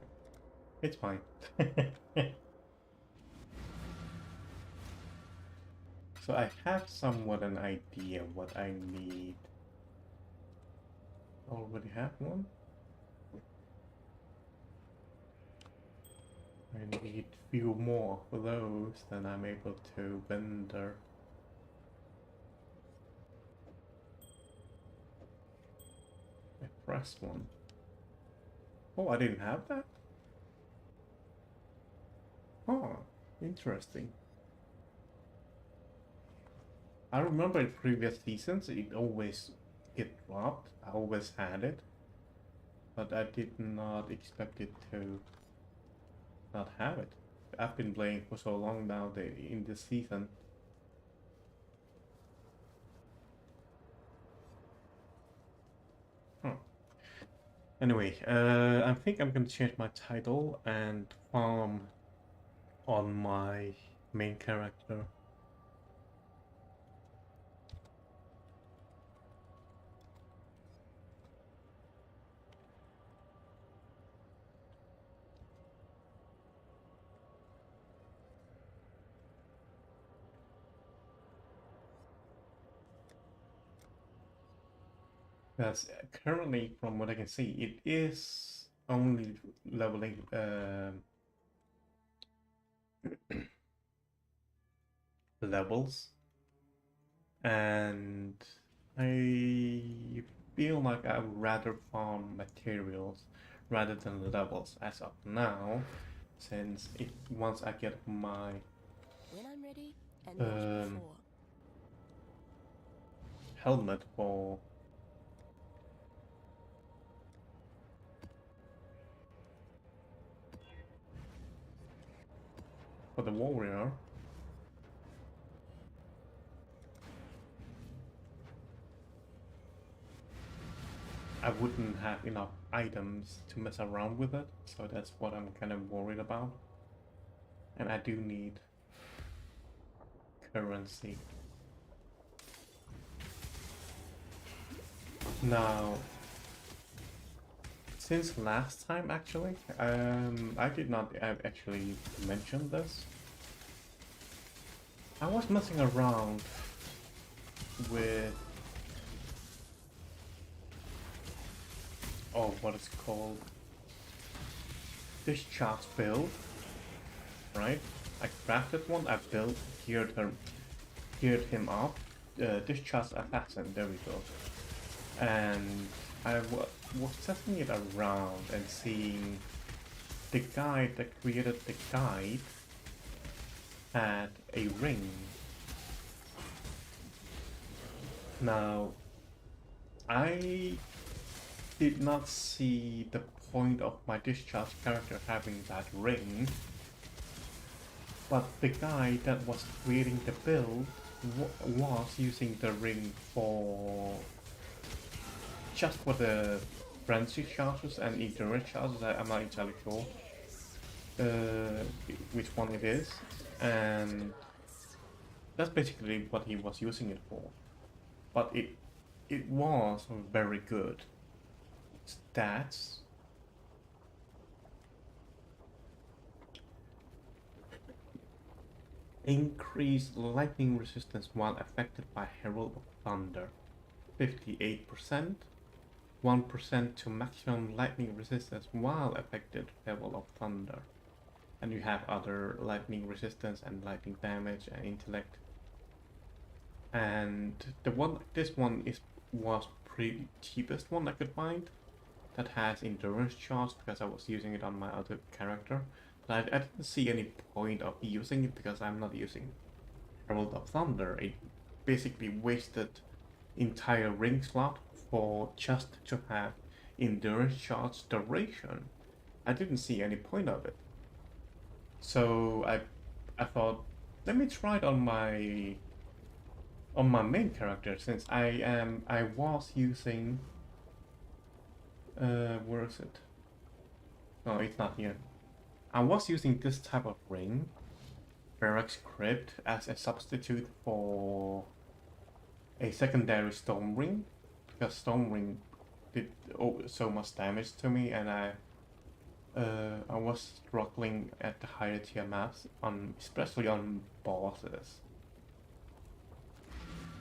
It's fine. So I have somewhat an idea what I need. Already have one? I need few more for those, then I'm able to render. I press one. Oh, I didn't have that? Interesting. I remember in previous seasons it always get dropped. I always had it. But I did not expect it to not have it. I've been playing for so long now in this season. Anyway, I think I'm gonna change my title and farm on my main character. Because currently, from what I can see, it is only leveling levels, and I feel like I would rather farm materials rather than levels as of now, since once I get my When I'm ready, and not before. helmet for the warrior, I wouldn't have enough items to mess around with it, so that's what I'm kind of worried about. And I do need currency. Now, since last time actually, I did not actually mention this. I was messing around with what is called discharge build, right? I crafted one, I built, geared him up, discharge assassin, there we go. And I was testing it around and seeing the guide that created the guide had a ring. Now, I did not see the point of my discharge character having that ring, but the guy that was creating the build was using the ring just for the frenzy charges and endurance charges. I'm not entirely sure which one it is, and that's basically what he was using it for. But it was very good. Stats. Increase lightning resistance while affected by Herald of Thunder. 58%. 1% to maximum lightning resistance while affected Herald of Thunder. And you have other lightning resistance and lightning damage and intellect. And this one was pretty cheapest one I could find. That has endurance charge because I was using it on my other character. But I didn't see any point of using it because I'm not using Herald of Thunder. It basically wasted entire ring slot for just to have endurance charge duration. I didn't see any point of it. So I thought, let me try it on my main character, since I was using where is it? Oh, it's not here. I was using this type of ring, Barracks Crypt, as a substitute for a secondary Stone Ring, because Stone Ring did so much damage to me, and I was struggling at the higher tier maps, especially on bosses.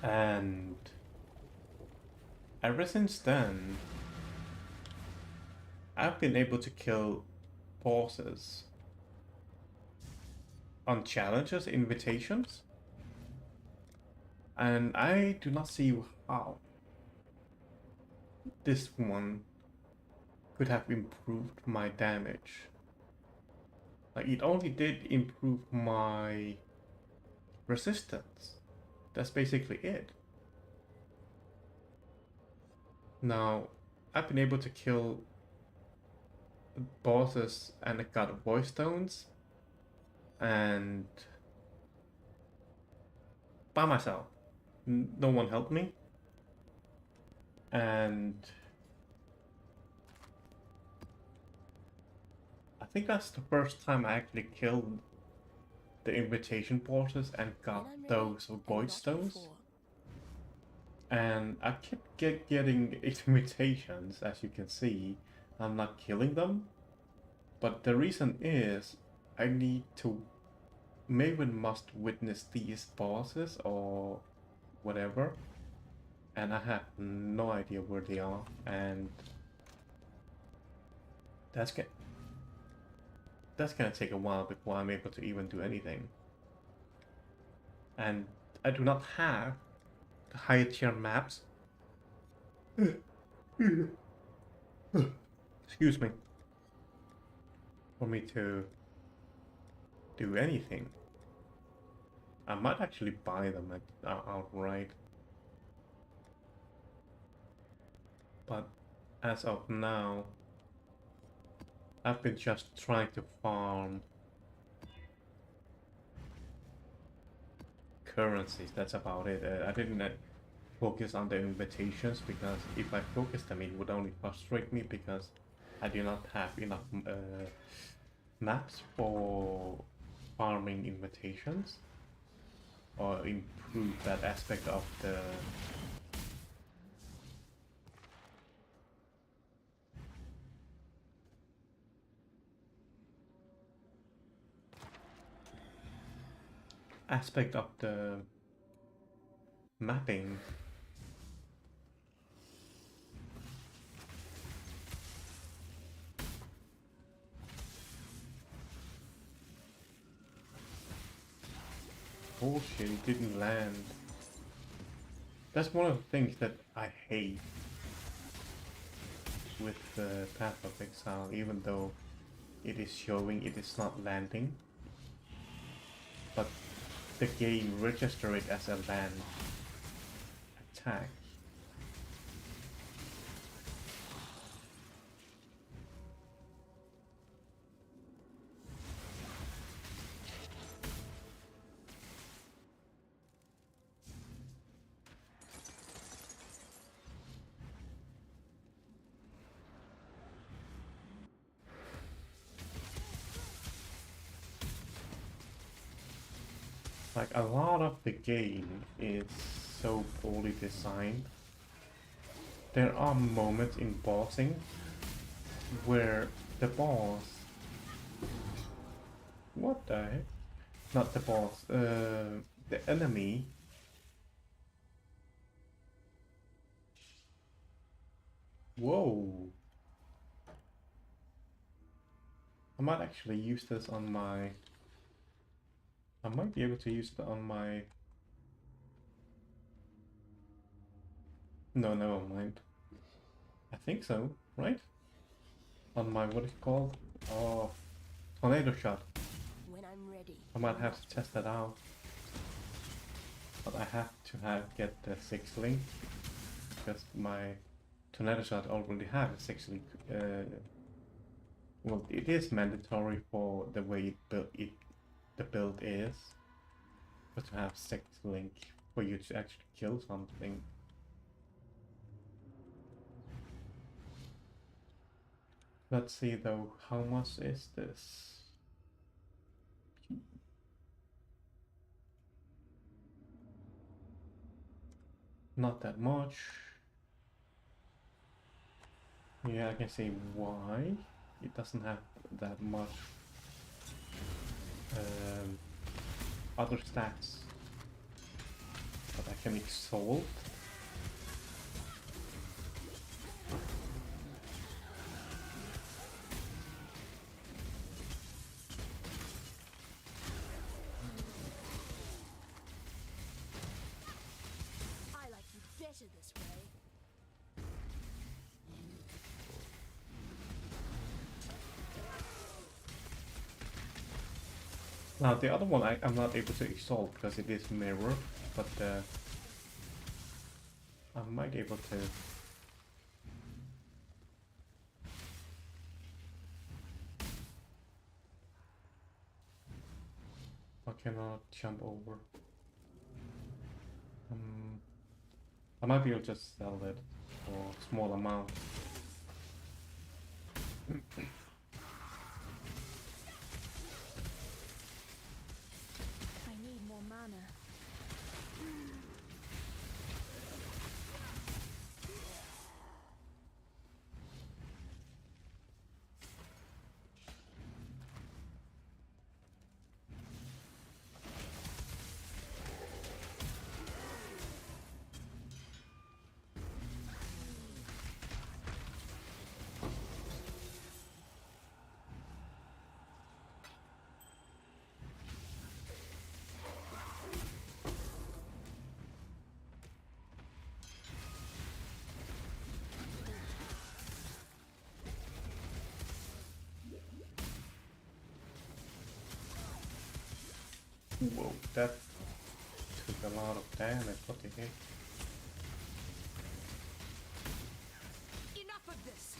And ever since then, I've been able to kill bosses on challenges, invitations, and I do not see how this one could have improved my damage. Like, it only did improve my resistance. That's basically it. Now, I've been able to kill bosses and I got voice stones and by myself. No one helped me. And I think that's the first time I actually killed the invitation bosses and got When I'm ready those and void not stones. before. And I kept getting invitations, as you can see. I'm not killing them. But the reason is I need to Maven must witness these bosses or whatever. And I have no idea where they are, and that's gonna take a while before I'm able to even do anything. And I do not have the higher tier maps. Excuse me. For me to do anything. I might actually buy them outright. But as of now, I've been just trying to farm currencies. That's about it. I didn't focus on the invitations because if I focused them, it would only frustrate me because I do not have enough maps for farming invitations or improve that aspect of the mapping. Bullshit, it didn't land. That's one of the things that I hate with the Path of Exile, even though it is showing it is not landing. But the game registers it as a land attack. Like, a lot of the game is so poorly designed. There are moments in bossing where the boss... What the heck? Not the boss, the enemy... Whoa! I might actually use this on my... I might be able to use it on my... No, never mind. I think so, right? On my, what is it called? Oh, tornado shot. When I'm ready. I might have not to test that out. But I have to get the 6 link. Because my tornado shot already have a 6 link. Well, it is mandatory for the way the build is. But to have 6 link for you to actually kill something. Let's see though, how much is this? Not that much. Yeah, I can see why it doesn't have that much other stats. But I can exalt. I like you better this way. Now the other one I'm not able to exalt because it is mirror, but I might be able to. I cannot jump over. I might be able to just sell it for a small amount. I need more mana. Whoa, that took a lot of damage. What the heck? Enough of this.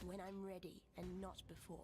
When I'm ready and not before.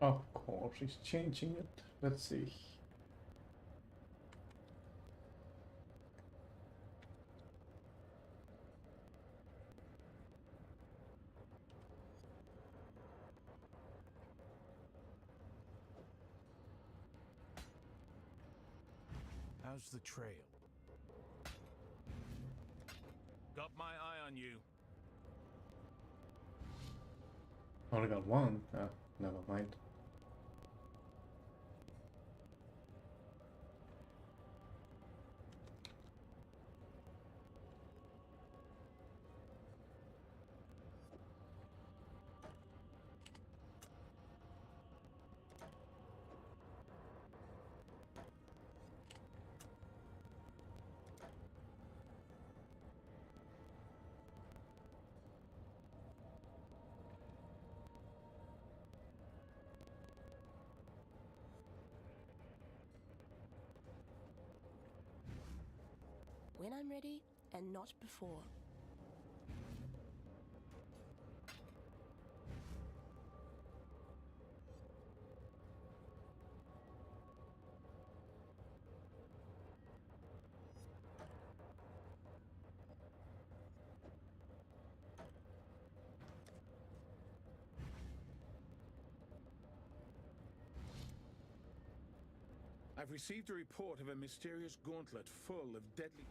Of course, he's changing it. Let's see. How's the trail? Got my eye on you. Only got one. Never mind. When I'm ready and not before. I've received a report of a mysterious gauntlet full of deadly...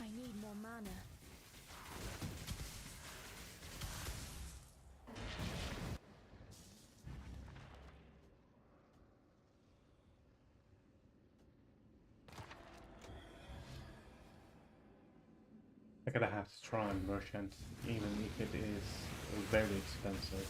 I need more mana. I'm gonna have to try merchant, even if it is very expensive.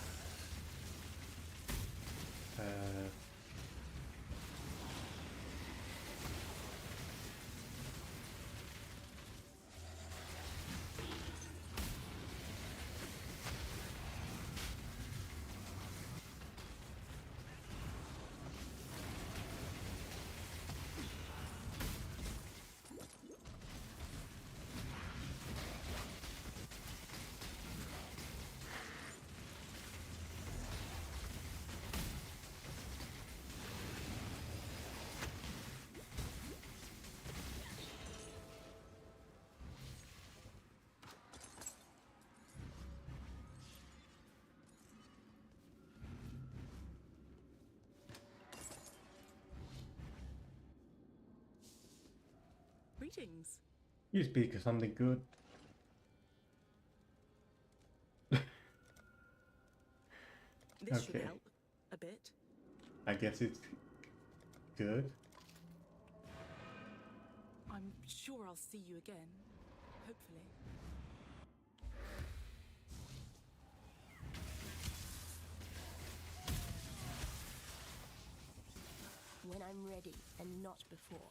Greetings. You speak of something good. This should Okay. help a bit. I guess it's good. I'm sure I'll see you again. Hopefully. When I'm ready and not before.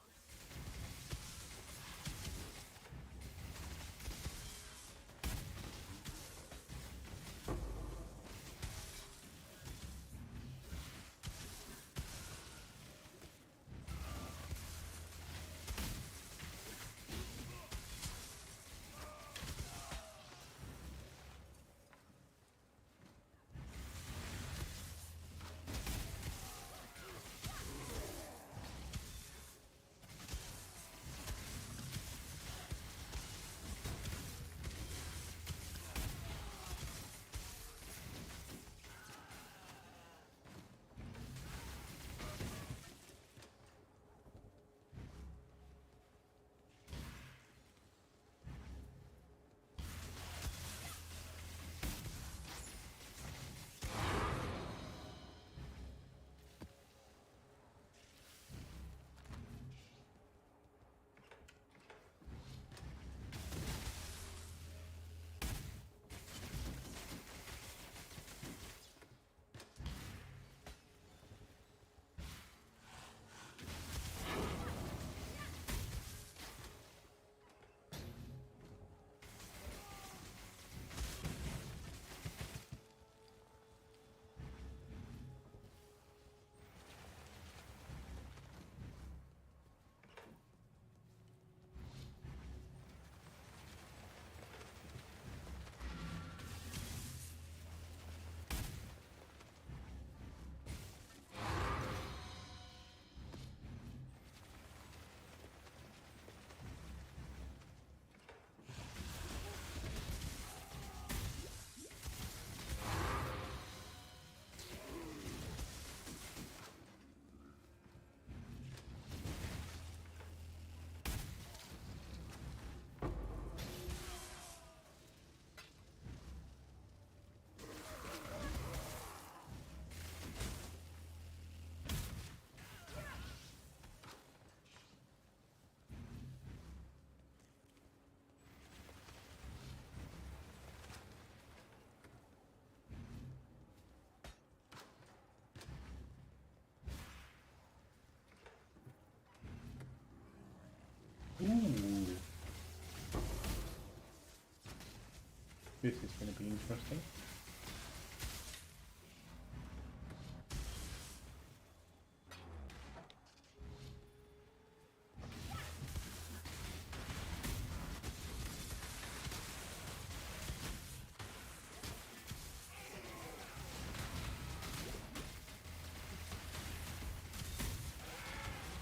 This is gonna be interesting.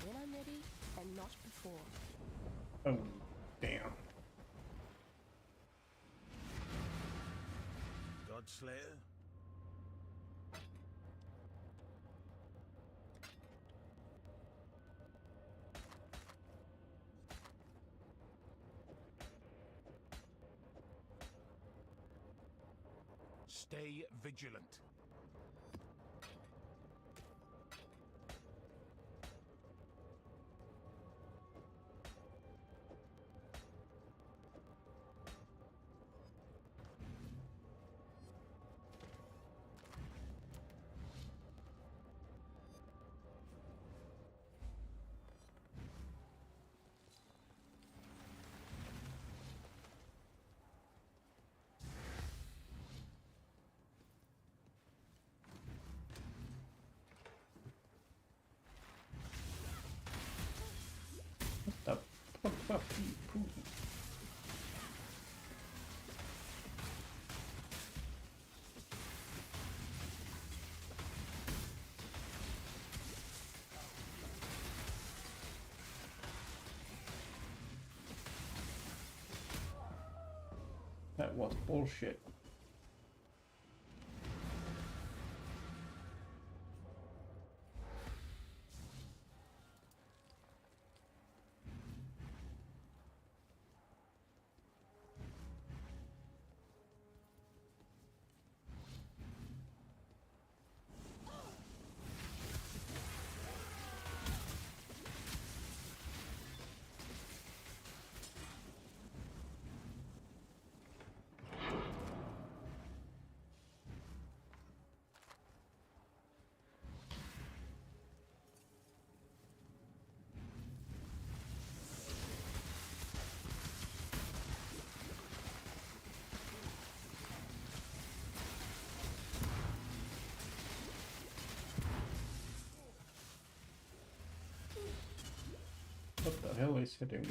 When I'm ready and not before. Oh, damn. Godslayer? Stay vigilant. What the fuck? That was bullshit. What the hell is hitting me?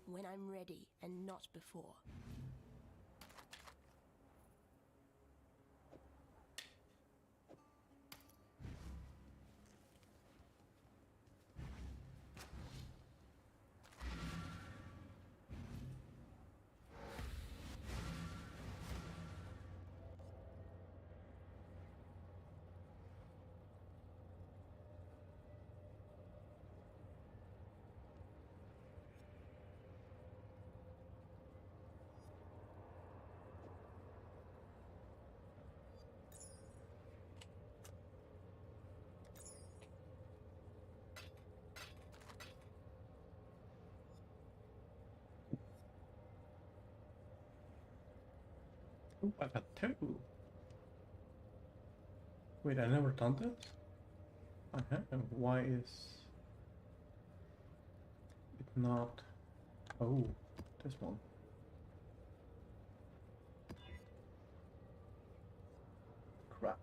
When I'm ready and not before. Ooh, I got two. Wait, I never done this? I have. Why is it not? Oh, this one. Crap.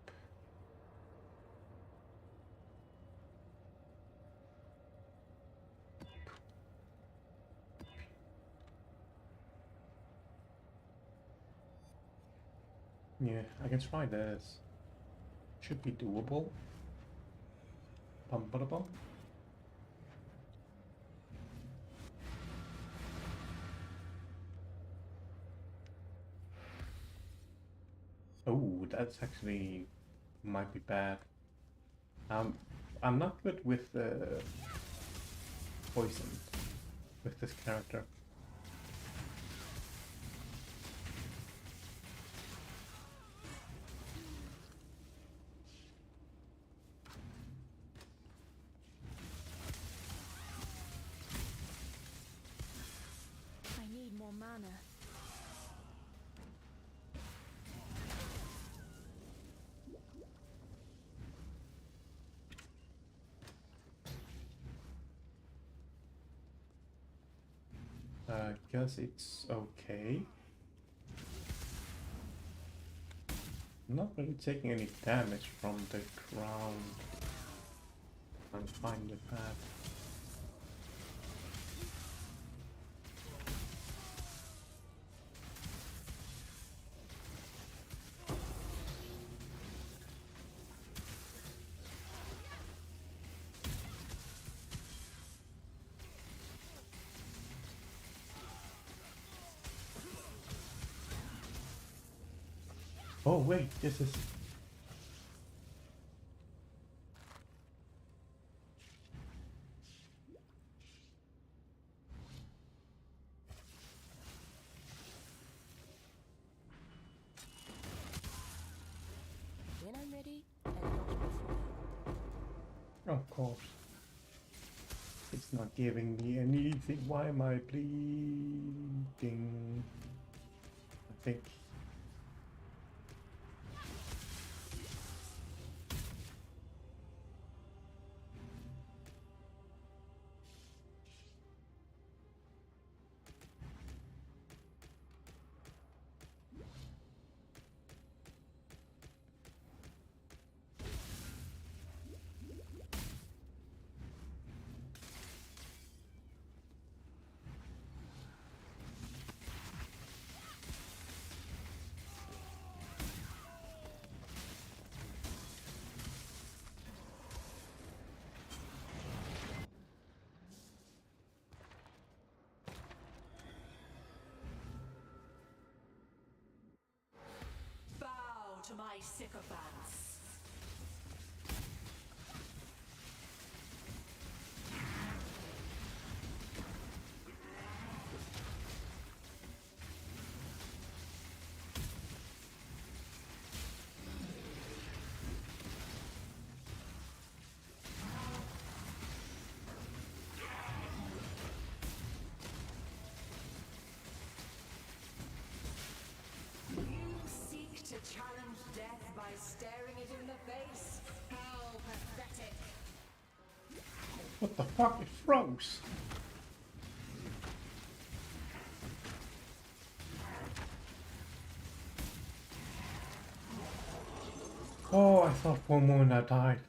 Yeah, I can try this. Should be doable. Bum ba bum. Oh, that's actually might be bad. I'm not good with poison with this character. I need more mana. Guess it's okay. Not really taking any damage from the ground. I'm fine with that. Oh wait, this is... When I'm ready, and not before. Of course. It's not giving me anything. Why am I bleeding? I think... Bow to my sycophants. To challenge death by staring it in the face? How pathetic! What the fuck? It froze! Oh, I thought for a moment I died.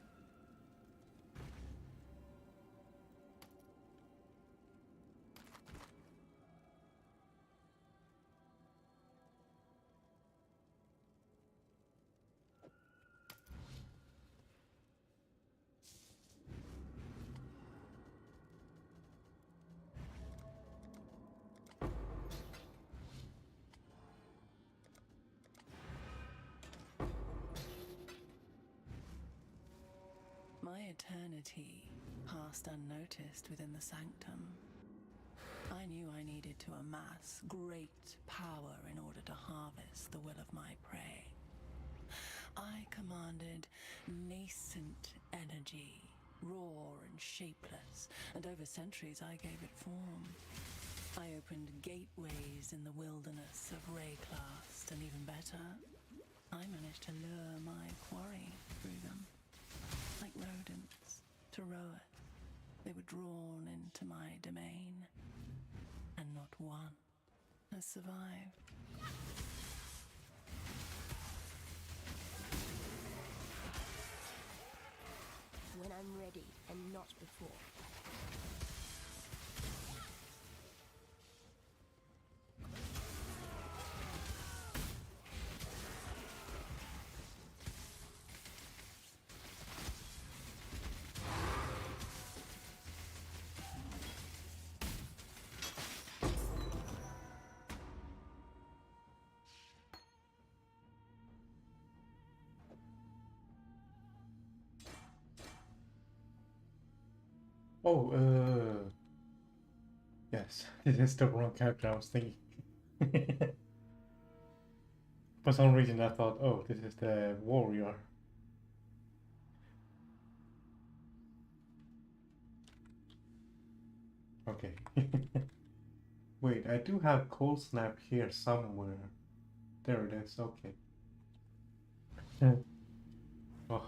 My eternity passed unnoticed within the sanctum. I knew I needed to amass great power in order to harvest the will of my prey. I commanded nascent energy, raw and shapeless, and over centuries I gave it form. I opened gateways in the wilderness of Rayclast, and even better, I managed to lure my quarry through them, like rodents, to row it. They were drawn into my domain, and not one has survived. When I'm ready and not before. Oh, yes, this is the wrong character I was thinking. For some reason I thought, oh, this is the warrior. Okay. Wait, I do have cold snap here somewhere. There it is, okay. Oh.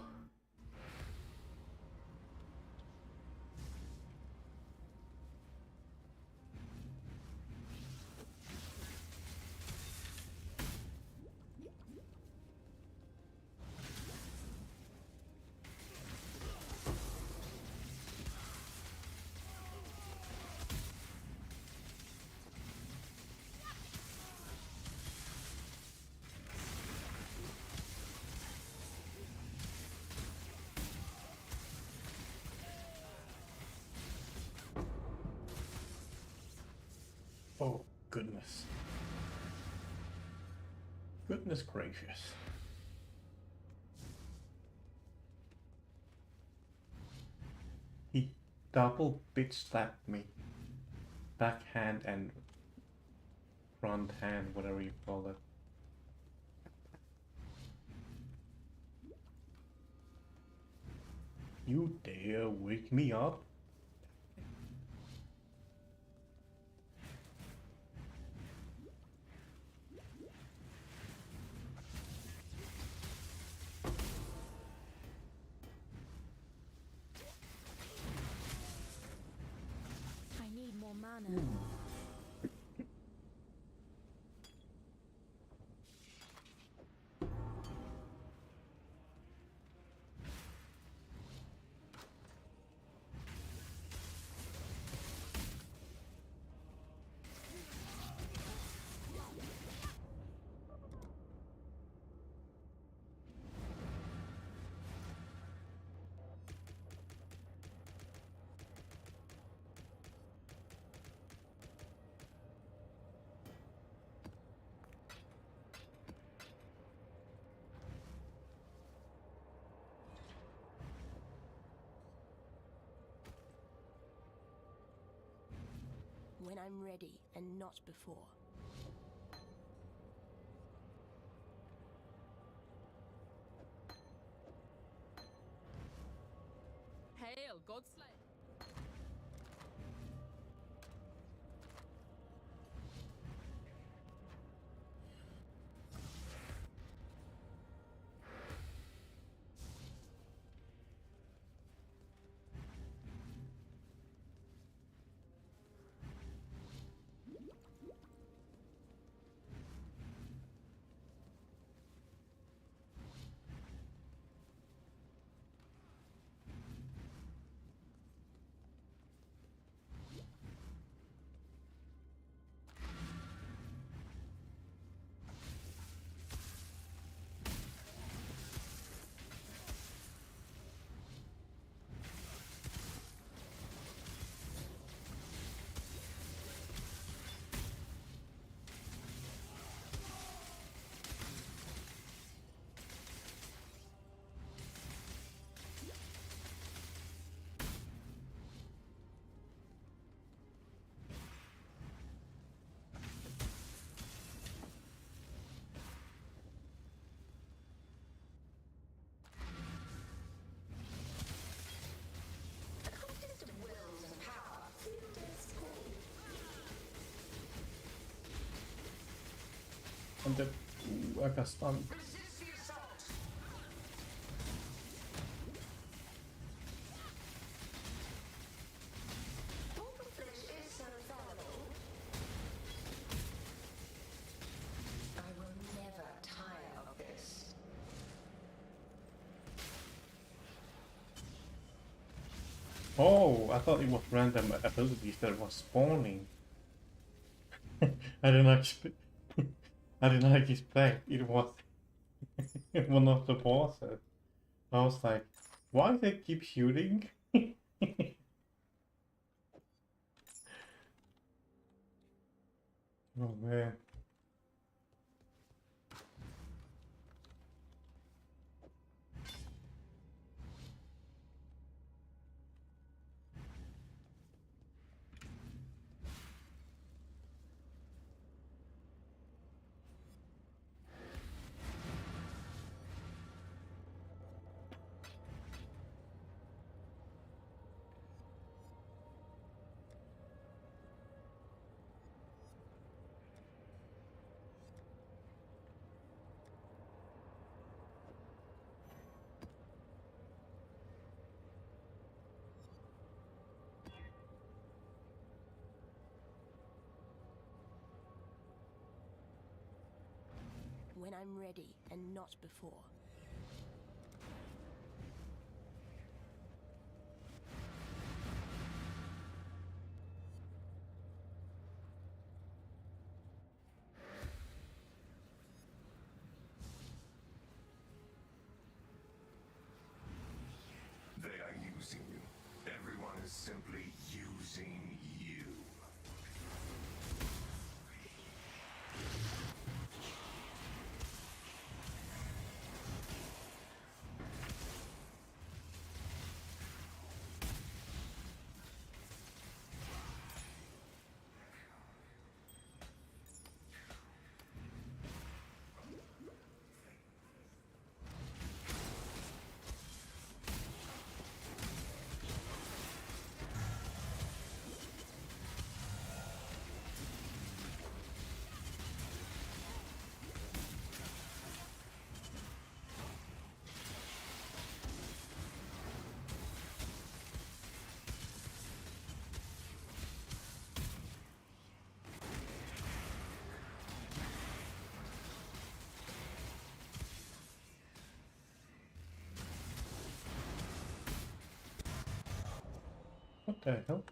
Oh, goodness. Goodness gracious. He double bitch slapped me. Backhand and front hand, whatever you call it. You dare wake me up? I need more mana. When I'm ready and not before. Hail, Godslayer. And the I got stunned. Oh, I thought it was random abilities that was spawning. I didn't expect. I did not expect it was one of the bosses. I was like, why they keep shooting? Oh man. When I'm ready and not before. They are using you. Everyone is simply using you. What the hell?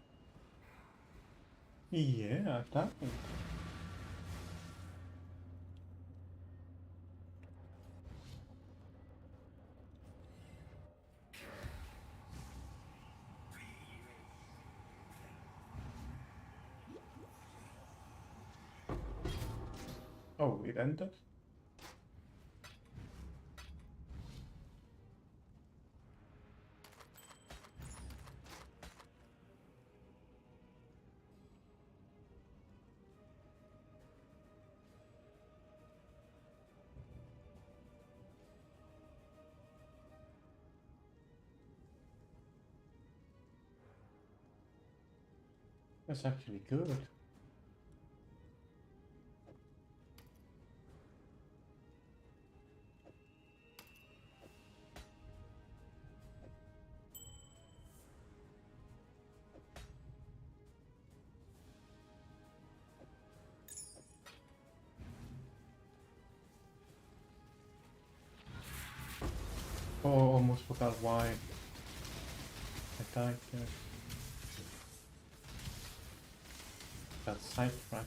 Yeah, that one. Oh, it ended? That's actually good. Oh, almost forgot why I died there. Got sidetracked.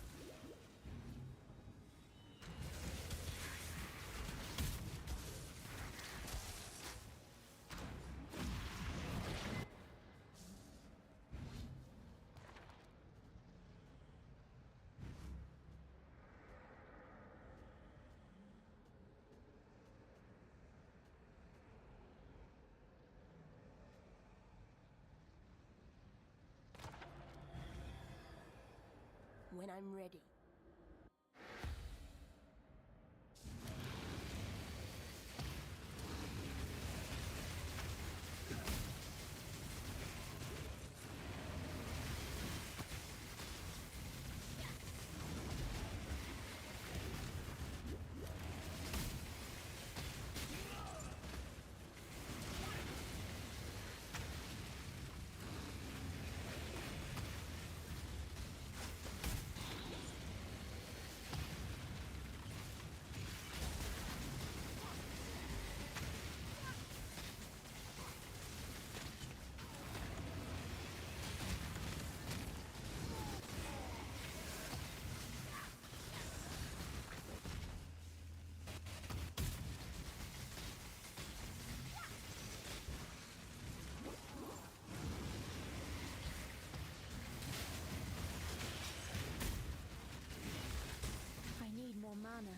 When I'm ready. mana.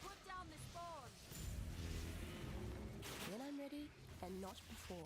Put down the spawn. When I'm ready, and not before.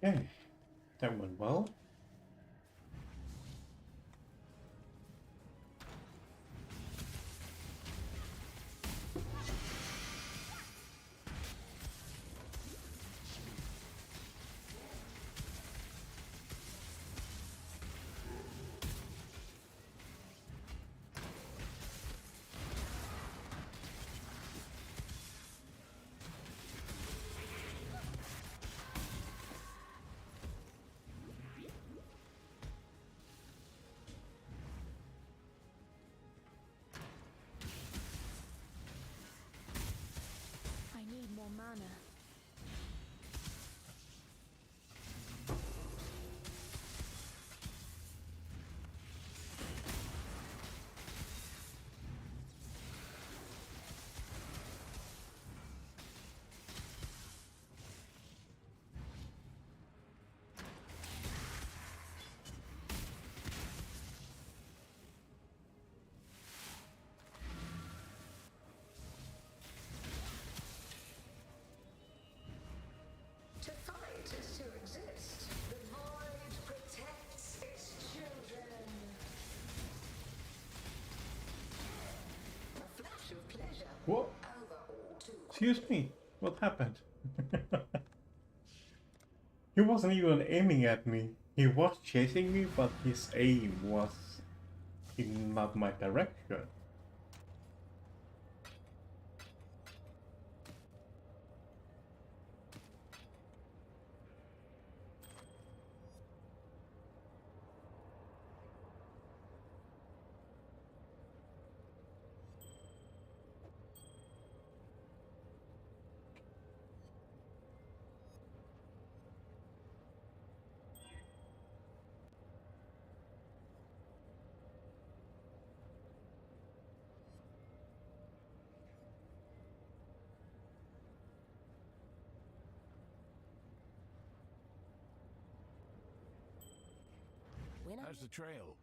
Okay, that went well. I need more mana. Excuse me, what happened? He wasn't even aiming at me. He was chasing me, but his aim was in not my direction. When How's the trail?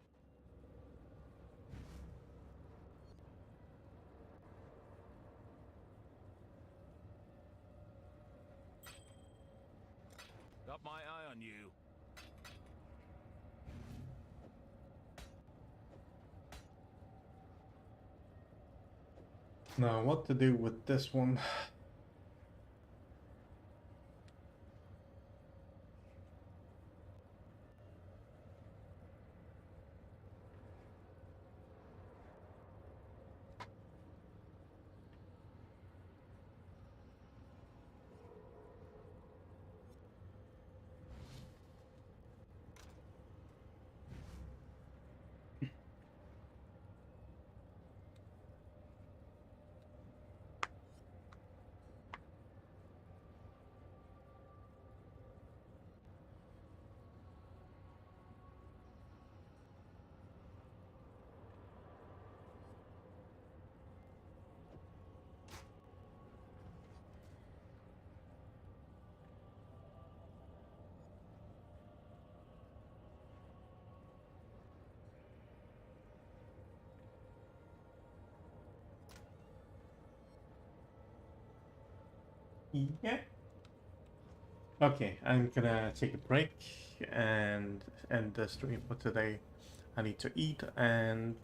Got my eye on you. Now, what to do with this one? Yeah. Okay, I'm gonna take a break and end the stream for today. I need to eat and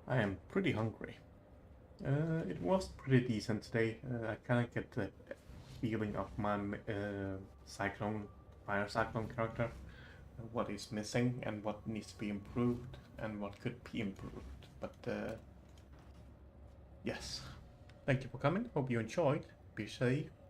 I am pretty hungry. It was pretty decent today. I kind of get the feeling of my fire cyclone character, what is missing and what needs to be improved and what could be improved. But yes, thank you for coming. Hope you enjoyed. Be safe